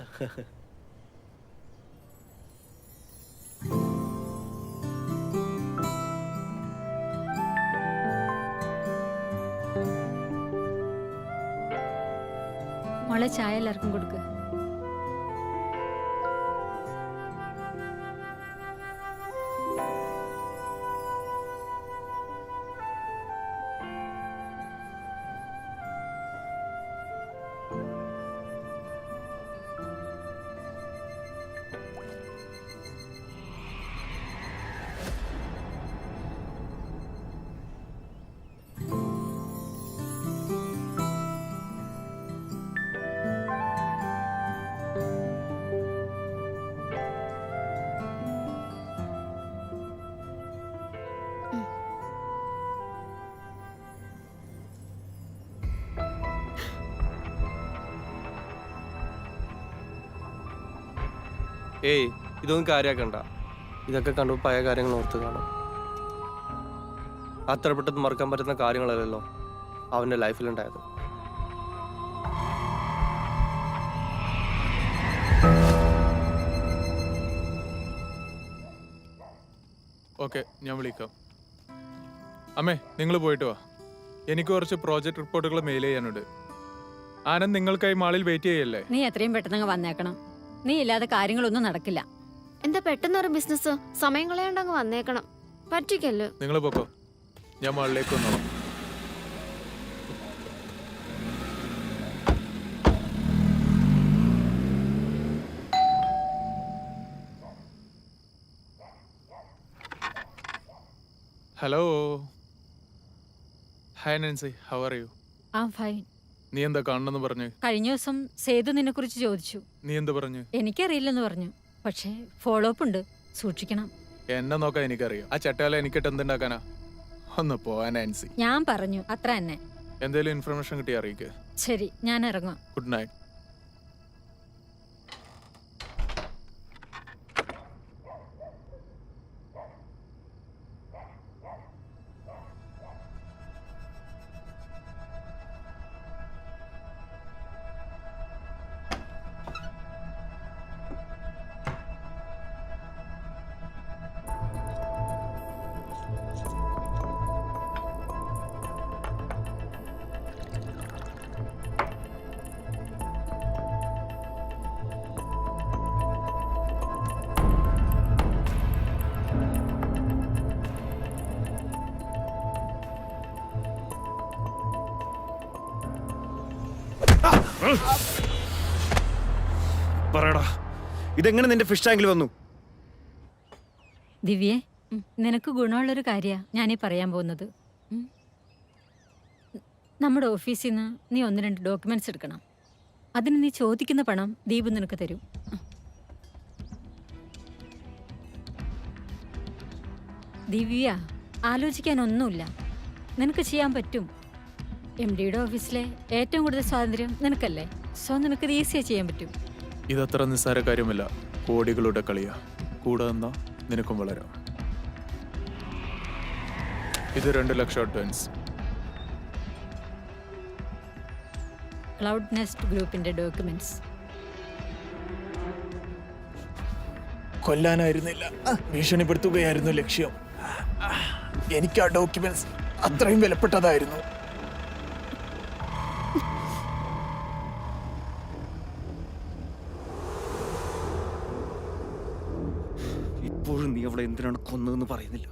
മോളെ ചായ എല്ലാവർക്കും കൊടുക്കുക. ഏയ്, ഇതൊന്നും കാര്യാക്കണ്ട. ഇതൊക്കെ കണ്ടു പഴയ കാര്യങ്ങൾ ഓർത്ത് കാണും. അത്ര പെട്ടെന്ന് മറക്കാൻ പറ്റുന്ന കാര്യങ്ങളല്ലല്ലോ അവന്റെ ലൈഫിലുണ്ടായത്. ഓക്കെ, ഞാൻ വിളിക്കാം. അമ്മേ, നിങ്ങൾ പോയിട്ട് വാ. എനിക്ക് കുറച്ച് പ്രോജക്റ്റ് റിപ്പോർട്ടുകൾ മെയിൽ ചെയ്യാനുണ്ട്. ആനന്ദ് നിങ്ങൾക്കായി മാളിൽ വെയിറ്റ് ചെയ്യല്ലേ? നീ എത്രയും പെട്ടെന്ന് വന്നേക്കണം. നീ ഇല്ലാതെ കാര്യങ്ങളൊന്നും നടക്കില്ല. എന്താ പെട്ടെന്നൊരു ബിസിനസ്? സമയം കളയാണ്ടങ്ങ് വന്നേക്കണം. പറ്റിക്കല്ലോ. നിങ്ങൾ പോക്കോ, ഞാൻ മാളിലേക്ക് വന്നോളാം. Hello, hi Nancy, how are U? Fine. നീ എന്താ കാണണമെന്ന് പറഞ്ഞു? കഴിഞ്ഞ ദിവസം സേതു നിന്നെ കുറിച്ച് ചോദിച്ചു. നീ എന്താ പറഞ്ഞു? എനിക്കറിയില്ലെന്ന് പറഞ്ഞു. പക്ഷേ ഫോളോ അപ്പ് ഉണ്ട്, സൂക്ഷിക്കണം. എന്നെ നോക്കാൻ എനിക്കറിയാം. ആ ചട്ടയാല എനിക്കിട്ട് എന്തുണ്ടാക്കാനാ? ഒന്ന് പോവാൻ നാൻസി. ഞാൻ പറഞ്ഞു, അത്ര തന്നെ. എന്തേലും ഇൻഫർമേഷൻ കിട്ടി അറിയിക്കുക. ശരി, ഞാൻ ഇറങ്ങാം. Good night. പറയടാ, ഇതെങ്ങനെ നിന്റെ ഫിഷ് ടാങ്കിൽ വന്നു? ദിവ്യേ, നിനക്ക് ഗുണമുള്ളൊരു കാര്യമാണ് ഞാനീ പറയാൻ പോകുന്നത്. നമ്മുടെ ഓഫീസിൽ നിന്ന് നീ 1-2 ഡോക്യുമെന്റ്സ് എടുക്കണം. അതിന് നീ ചോദിക്കുന്ന പണം ദീപു നിനക്ക് തരും. ദിവ്യ, ആലോചിക്കാനൊന്നുമില്ല. നിനക്ക് ചെയ്യാൻ പറ്റും. MD-യുടെ ഓഫീസിലെ ഏറ്റവും കൂടുതൽ സ്വാതന്ത്ര്യം നിനക്കല്ലേ. സോ നിനക്ക് ഈസിയായി ചെയ്യാൻ പറ്റും. ഇതത്ര നിസ്സാര കാര്യമല്ല. കോടികളുടെ കളിയാ. കൂടെ നിന്നാ നിനക്കും വളരാം. ഇത് 2 ലക്ഷം അഡ്വാൻസ്. ക്ലൗഡ് നെസ്റ്റ് ഗ്രൂപ്പിന്റെ ഡോക്യുമെന്റ്സ്. കൊല്ലാനായിരുന്നില്ല, ഭീഷണിപ്പെടുത്തുകയായിരുന്നു ലക്ഷ്യം. എനിക്ക് ആ ഡോക്യുമെന്റ്സ് അത്രയും വിലപ്പെട്ടതായിരുന്നു. ഇപ്പോഴും നീ അവളെ എന്തിനാണ് കൊന്നതെന്ന് പറയുന്നില്ല.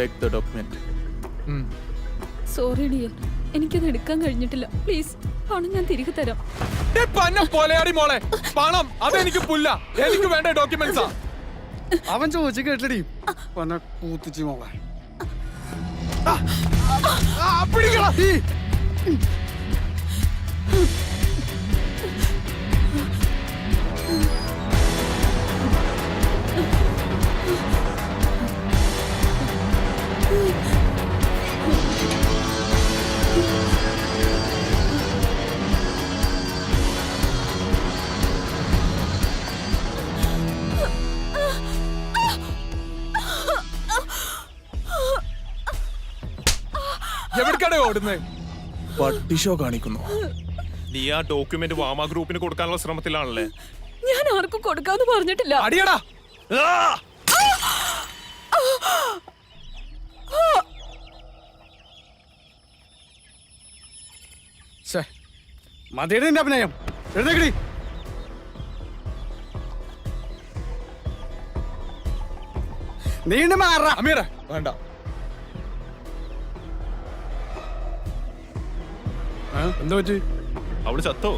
Take the document. Sorry dear, എനിക്കത് എടുക്കാൻ കഴിഞ്ഞിട്ടില്ല. പ്ലീസ് പണം ഞാൻ തിരികെ തരാം. പോലെയാടി മോളെ, പണം അതെനിക്ക് പുല്ല. എനിക്ക് വേണ്ട ഡോക്യുമെന്റ്സാ. അവൻ ചോദിച്ചു കേട്ടടി കൂത്തിച്ചു മോളെ. എവിടേക്കാണ് ഓടുന്നേ? പട്ടി ഷോ കാണിക്കുന്നു. നീ ആ ഡോക്യുമെന്റ് വാമ ഗ്രൂപ്പിന് കൊടുക്കാനുള്ള ശ്രമത്തിലാണല്ലേ? ഞാൻ ആർക്കും കൊടുക്കാന്ന് പറഞ്ഞിട്ടില്ല. അടിയടാ. മതിയുടെ നിന്റെ അഭിനയം. എഴുന്നേക്കടി. നീണ്ട മാറ. അമീറ വേണ്ട. എന്താ പറ്റി? അവള് ചത്തോ?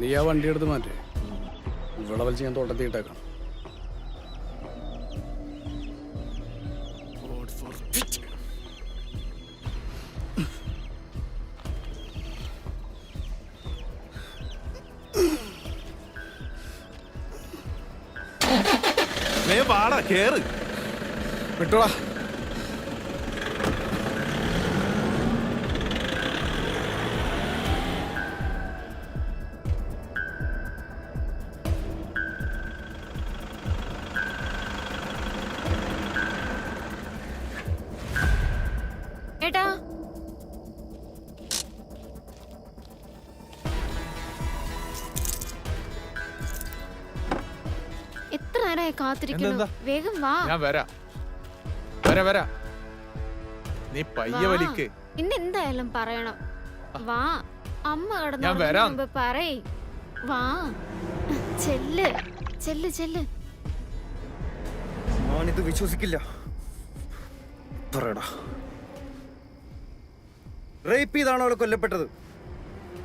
നീ ആ വണ്ടി എടുത്ത് മാറ്റേ. ഇവിടെ വലിച്ച് ഞാൻ തോട്ടത്തിൽ ഇട്ടേക്കാം. പാടാ കേറ്. വിട്ടോളാ. ഏട്ടാ എത്ര നേരമായി കാത്തിരിക്കുന്നു. വേഗം വാ. ഞാൻ വരാം. നീ പയ്യെ വലിക്ക്. ഇന്ന് എന്തായാലും പറയണം. വാ. അമ്മ ഞാൻ വരാം. കിടന്നു പറയ്. വാ. ചെല്ല് ചെല്ല് ചെല്ല്. ഞാനിത് വിശ്വസിക്കില്ല. പറയടാ, റേപ്പ് ചെയ്താണോ അവളെ കൊല്ലപ്പെട്ടത്?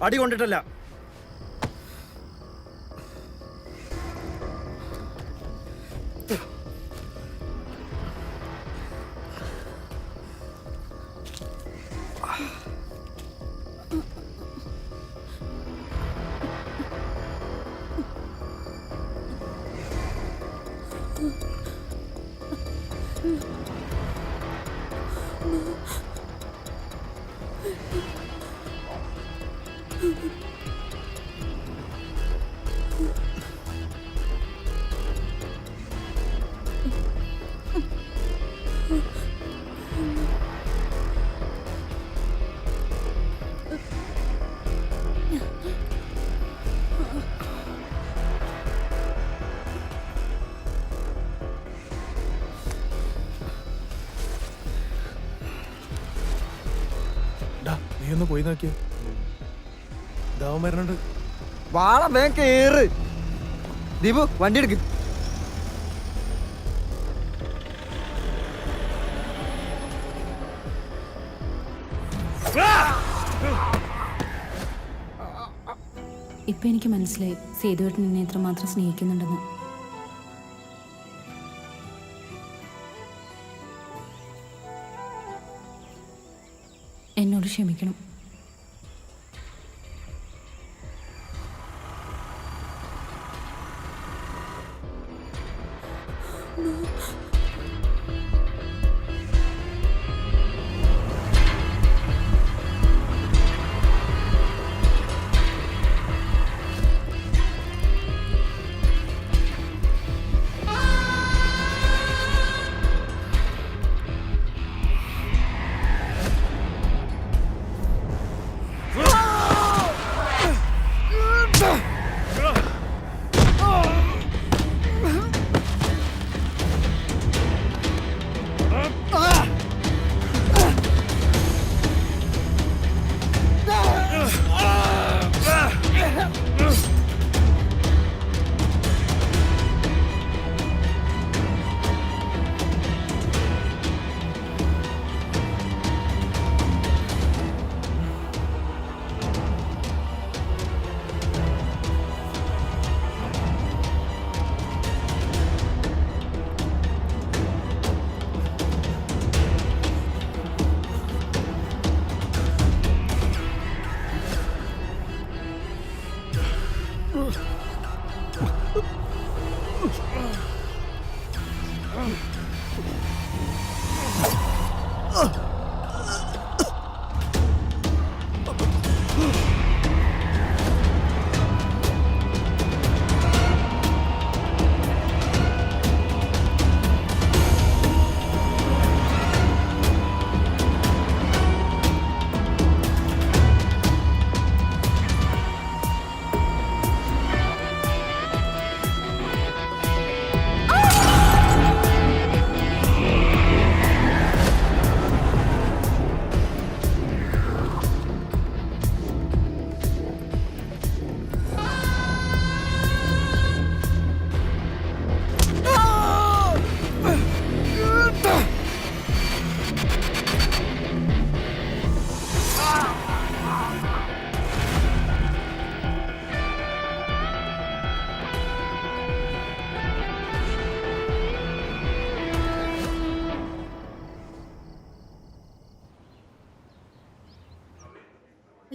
അടി കൊണ്ടിട്ടല്ല. നീ ഒന്ന് പോയി നോക്കിയേ. ദാവം വരണുണ്ട്. വാള വേഗം കേറ്. ദീപു വണ്ടി എടുക്ക്. ഇപ്പൊ എനിക്ക് മനസ്സിലായി സേതുവേട്ടൻ എന്നെ എത്രമാത്രം സ്നേഹിക്കുന്നുണ്ടെന്ന്. എന്നോട് ക്ഷമിക്കണം.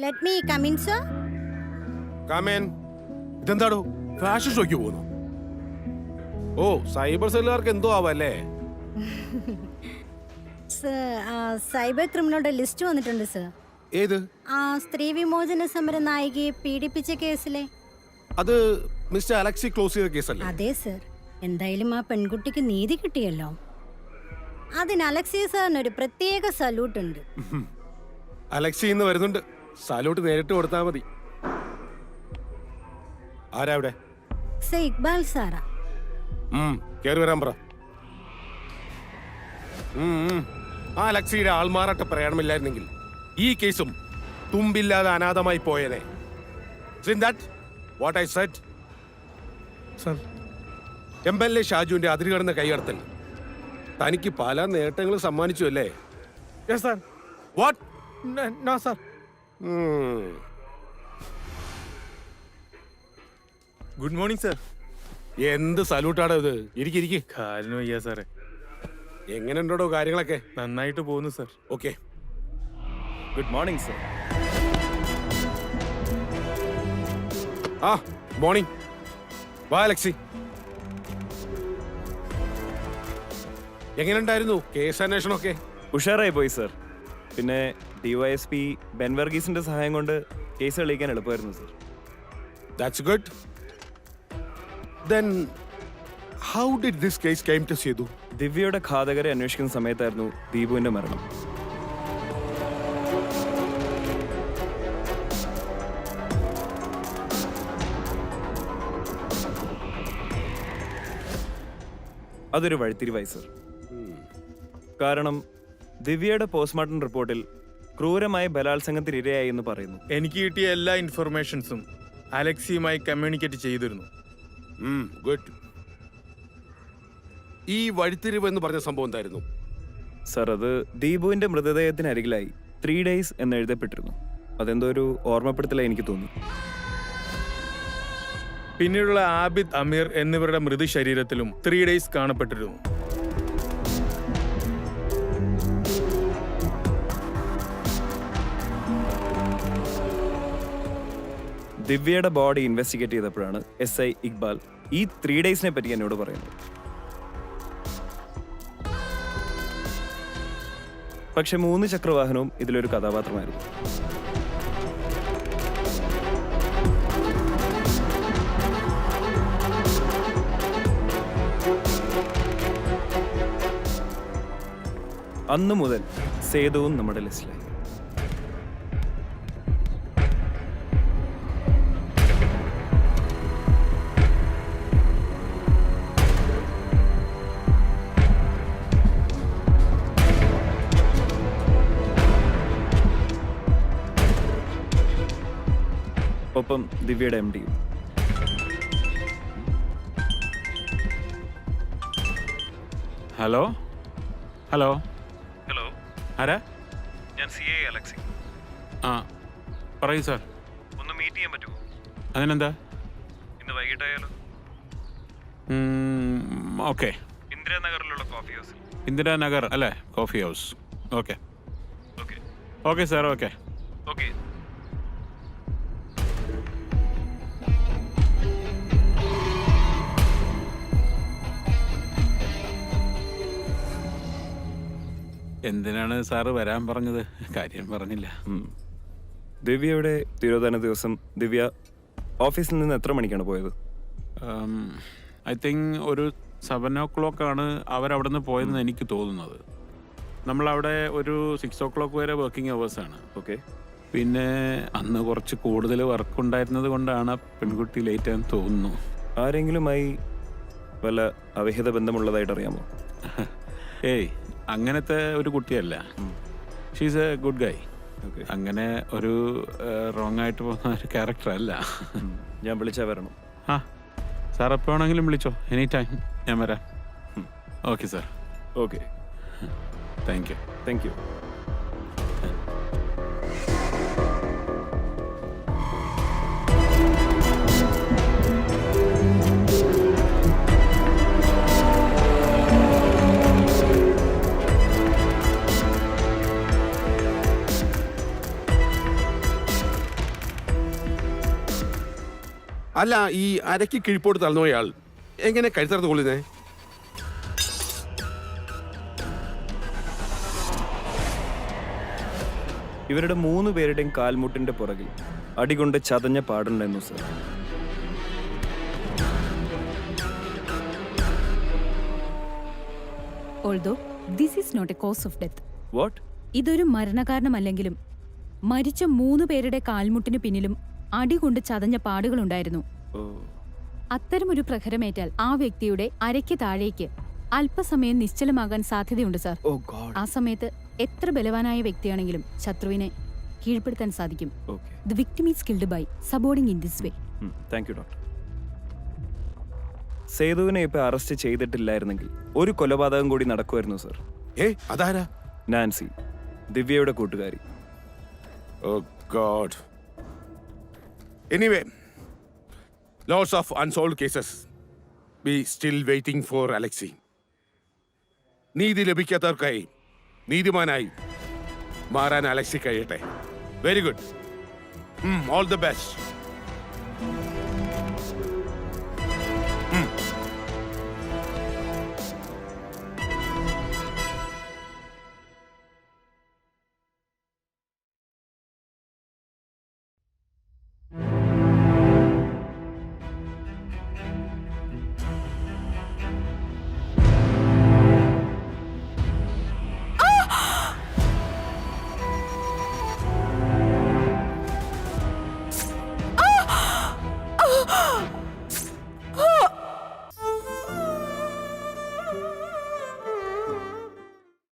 Let me come in sir. Come in, ഇതെന്താടോ ഫാഷൻ ഷോയ്ക്ക് പോകുന്നു? ഓ, സൈബർ സെല്ലുകാർക്ക് എന്തോ ആവല്ലേ? സൈബർ ക്രിമിനലുടെ ലിസ്റ്റ് വന്നിട്ടുണ്ട് സർ. ഏത്? സ്ത്രീ വിമോചന സമര നായികയെ പീഡിപ്പിച്ച കേസിലെ. അത് മിസ്റ്റർ അലക്സി ക്ലോസ് ചെയ്ത കേസല്ലേ? അതെ സർ. എന്തായാലും ആ പെൺകുട്ടിക്ക് നീതി കിട്ടിയല്ലോ. അതിന് അലക്സി സാറിന് ഒരു പ്രത്യേക സല്യൂട്ട് ഉണ്ട്. അലക്സി ഇന്ന് വരുന്നുണ്ട്. സല്യൂട്ട് നേരിട്ട് കൊടുത്താൽ മതി. ആരാ അവിടെ? സർ ഇക്ബാൽ സാറാ. കേറി വരാൻ പറ. ആ അലക്സിയുടെ ആൾമാറാട്ട പ്രയാണമില്ലായിരുന്നെങ്കിൽ ഈ കേസും തുമ്പില്ലാതെ അനാഥമായി പോയേനെ. What I said. Sir, MLA ഷാജുവിന്റെ അതിരുകടന്ന കൈകടത്തൽ തനിക്ക് പല നേട്ടങ്ങൾ സമ്മാനിച്ചു അല്ലേ? Yes sir. What? No sir. Good morning sir. എന്ത് സല്യൂട്ടാടോ ഇത്? ഇരിക്കിരിക്ക്. കാലിന് വയ്യ സാറേ. എങ്ങനെയുണ്ടോ കാര്യങ്ങളൊക്കെ? നന്നായിട്ട് പോകുന്നു sir. Okay. Good morning sir. Morning. വാ അലക്സി. എങ്ങനെയുണ്ടായിരുന്നു കേസ് അന്വേഷണമൊക്കെ? ഉഷാറായി പോയി സർ. പിന്നെ DYSP ബെൻ വർഗീസിന്റെ സഹായം കൊണ്ട് കേസ് തെളിയിക്കാൻ എളുപ്പമായിരുന്നു sir. That's good. Then how did this case came to Sedu? ദിവ്യയുടെ ഘാതകരെ അന്വേഷിക്കുന്ന സമയത്തായിരുന്നു ദീപുവിന്റെ മരണം. അതൊരു വഴിത്തിരിവായി സർ. കാരണം ദിവ്യയുടെ പോസ്റ്റ്മോർട്ടം റിപ്പോർട്ടിൽ ക്രൂരമായ ബലാത്സംഗത്തിന് ഇരയായി എന്ന് പറയുന്നു. എനിക്ക് കിട്ടിയ എല്ലാ ഇൻഫർമേഷൻസും അലക്സിയുമായി കമ്മ്യൂണിക്കേറ്റ് ചെയ്തിരുന്നു. ഗുഡ്. ഈ വഴിത്തിരിവ് എന്ന് പറഞ്ഞ സംഭവം എന്തായിരുന്നു? സർ, അത് ദീപുവിന്റെ മൃതദേഹത്തിന് അരികിലായി 3 days എന്ന് എഴുതപ്പെട്ടിരുന്നു. അതെന്തോ ഒരു ഓർമ്മപ്പെടുത്തലായി എനിക്ക് തോന്നി. പിന്നീടുള്ള ആബിദ്, അമീർ എന്നിവരുടെ മൃതശരീരത്തിലും 3 days കാണപ്പെട്ടിരുന്നു. ദിവ്യയുടെ ബോഡി ഇൻവെസ്റ്റിഗേറ്റ് ചെയ്തപ്പോഴാണ് SI ഇക്ബാൽ ഈ 3 daysനെ പറ്റി എന്നോട് പറയുന്നത്. പക്ഷെ 3 ചക്രവാഹനവും ഇതിലൊരു കഥാപാത്രമായിരുന്നു. അന്നു മുതൽ സേതുവും നമ്മുടെ ലിസ്റ്റിലായി. ഒപ്പം ദിവ്യയുടെ MD. ഹലോ ഹലോ ഹലോ, ആരാ? ഞാൻ CA അലക്സി. പറയൂ സാർ. ഒന്ന് മീറ്റ് ചെയ്യാൻ പറ്റുമോ? അതിനെന്താ? ഇന്ന് വൈകിട്ടായാലോ? ഓക്കെ. ഇന്ദിരാനഗറിലുള്ള കോഫി ഹൗസിൽ. ഇന്ദിരാനഗർ അല്ലേ? Coffee house. Okay okay okay sir. Okay okay. എന്തിനാണ് സാറ് വരാൻ പറഞ്ഞത്? കാര്യം പറഞ്ഞില്ല. ദിവ്യയുടെ തിരോധാന ദിവസം ദിവ്യ ഓഫീസിൽ നിന്ന് എത്ര മണിക്കാണ് പോയത്? ഐ തിങ്ക് ഒരു 7 ആണ് അവരവിടെ നിന്ന് പോയതെന്ന് എനിക്ക് തോന്നുന്നത്. നമ്മളവിടെ ഒരു 6 വരെ വർക്കിംഗ് അവേഴ്സാണ്. ഓക്കെ. പിന്നെ അന്ന് കുറച്ച് കൂടുതൽ വർക്ക് ഉണ്ടായിരുന്നത് കൊണ്ടാണ് പെൺകുട്ടി ലേറ്റ് ആണെന്ന് തോന്നുന്നു. ആരെങ്കിലുമായി വല്ല അവിഹിത ബന്ധമുള്ളതായിട്ട് അറിയാമോ? ഏയ്, അങ്ങനത്തെ ഒരു കുട്ടിയല്ല. ഷീസ് എ ഗുഡ് ഗൈ. അങ്ങനെ ഒരു റോങ് ആയിട്ട് പോകുന്ന ഒരു ക്യാരക്ടർ അല്ല. ഞാൻ വിളിച്ചാൽ വരണം? ആ, സാർ എപ്പോൾ വേണമെങ്കിലും വിളിച്ചോ, എനി ടൈം ഞാൻ വരാം. Okay sir. Okay, thank U. Thank you. അല്ല, ഈ അരയ്ക്ക് കിഴിപ്പോട്ട് തളർന്നുപോയാൾ എങ്ങനെ കഴുത്തറന്ന് കൊള്ളുന്നേ? ഇവരുടെ 3 പേരുടെയും കാൽമുട്ടിന്റെ പുറകിൽ അടികൊണ്ട് ചതഞ്ഞ പാടുണ്ടായിരുന്നു sir. Although this is not a cause of death. What? ഇതൊരു മരണകാരണമല്ലെങ്കിലും മരിച്ച 3 പേരുടെ കാൽമുട്ടിന് പിന്നിലും അടികൊണ്ട് ചതഞ്ഞ പാടുകളുണ്ടായിരുന്നു. അത്തരമൊരു പ്രഹരമേറ്റാൽ ആ വ്യക്തിയുടെ അരയ്ക്ക് താഴേക്ക് അല്പസമയം നിശ്ചലമാകാൻ സാധ്യതയുണ്ട് സാർ. ആ സമയത്ത് എത്ര ബലവാനായ വ്യക്തിയാണെങ്കിലും ശത്രുവിനെ കീഴ്പ്പെടുത്താൻ സാധിക്കും. The victim is killed by subordinating in this way. Thank you doctor. സേതുവിനെ ഇപ്പൊ അറസ്റ്റ് ചെയ്തിട്ടില്ലായിരുന്നെങ്കിൽ ഒരു കൊലപാതകം കൂടി നടക്കുമായിരുന്നു സർ. അതാരാ? നാൻസി, ദിവ്യയുടെ കൂട്ടുകാരി. Oh god. Anyway, lots of unsolved cases. We still waiting for Alexei. നീതി ലഭിക്കാത്തവർക്കായി നീതിമാനായി മാറാൻ അലക്സി കഴിയട്ടെ. Very good. All the best.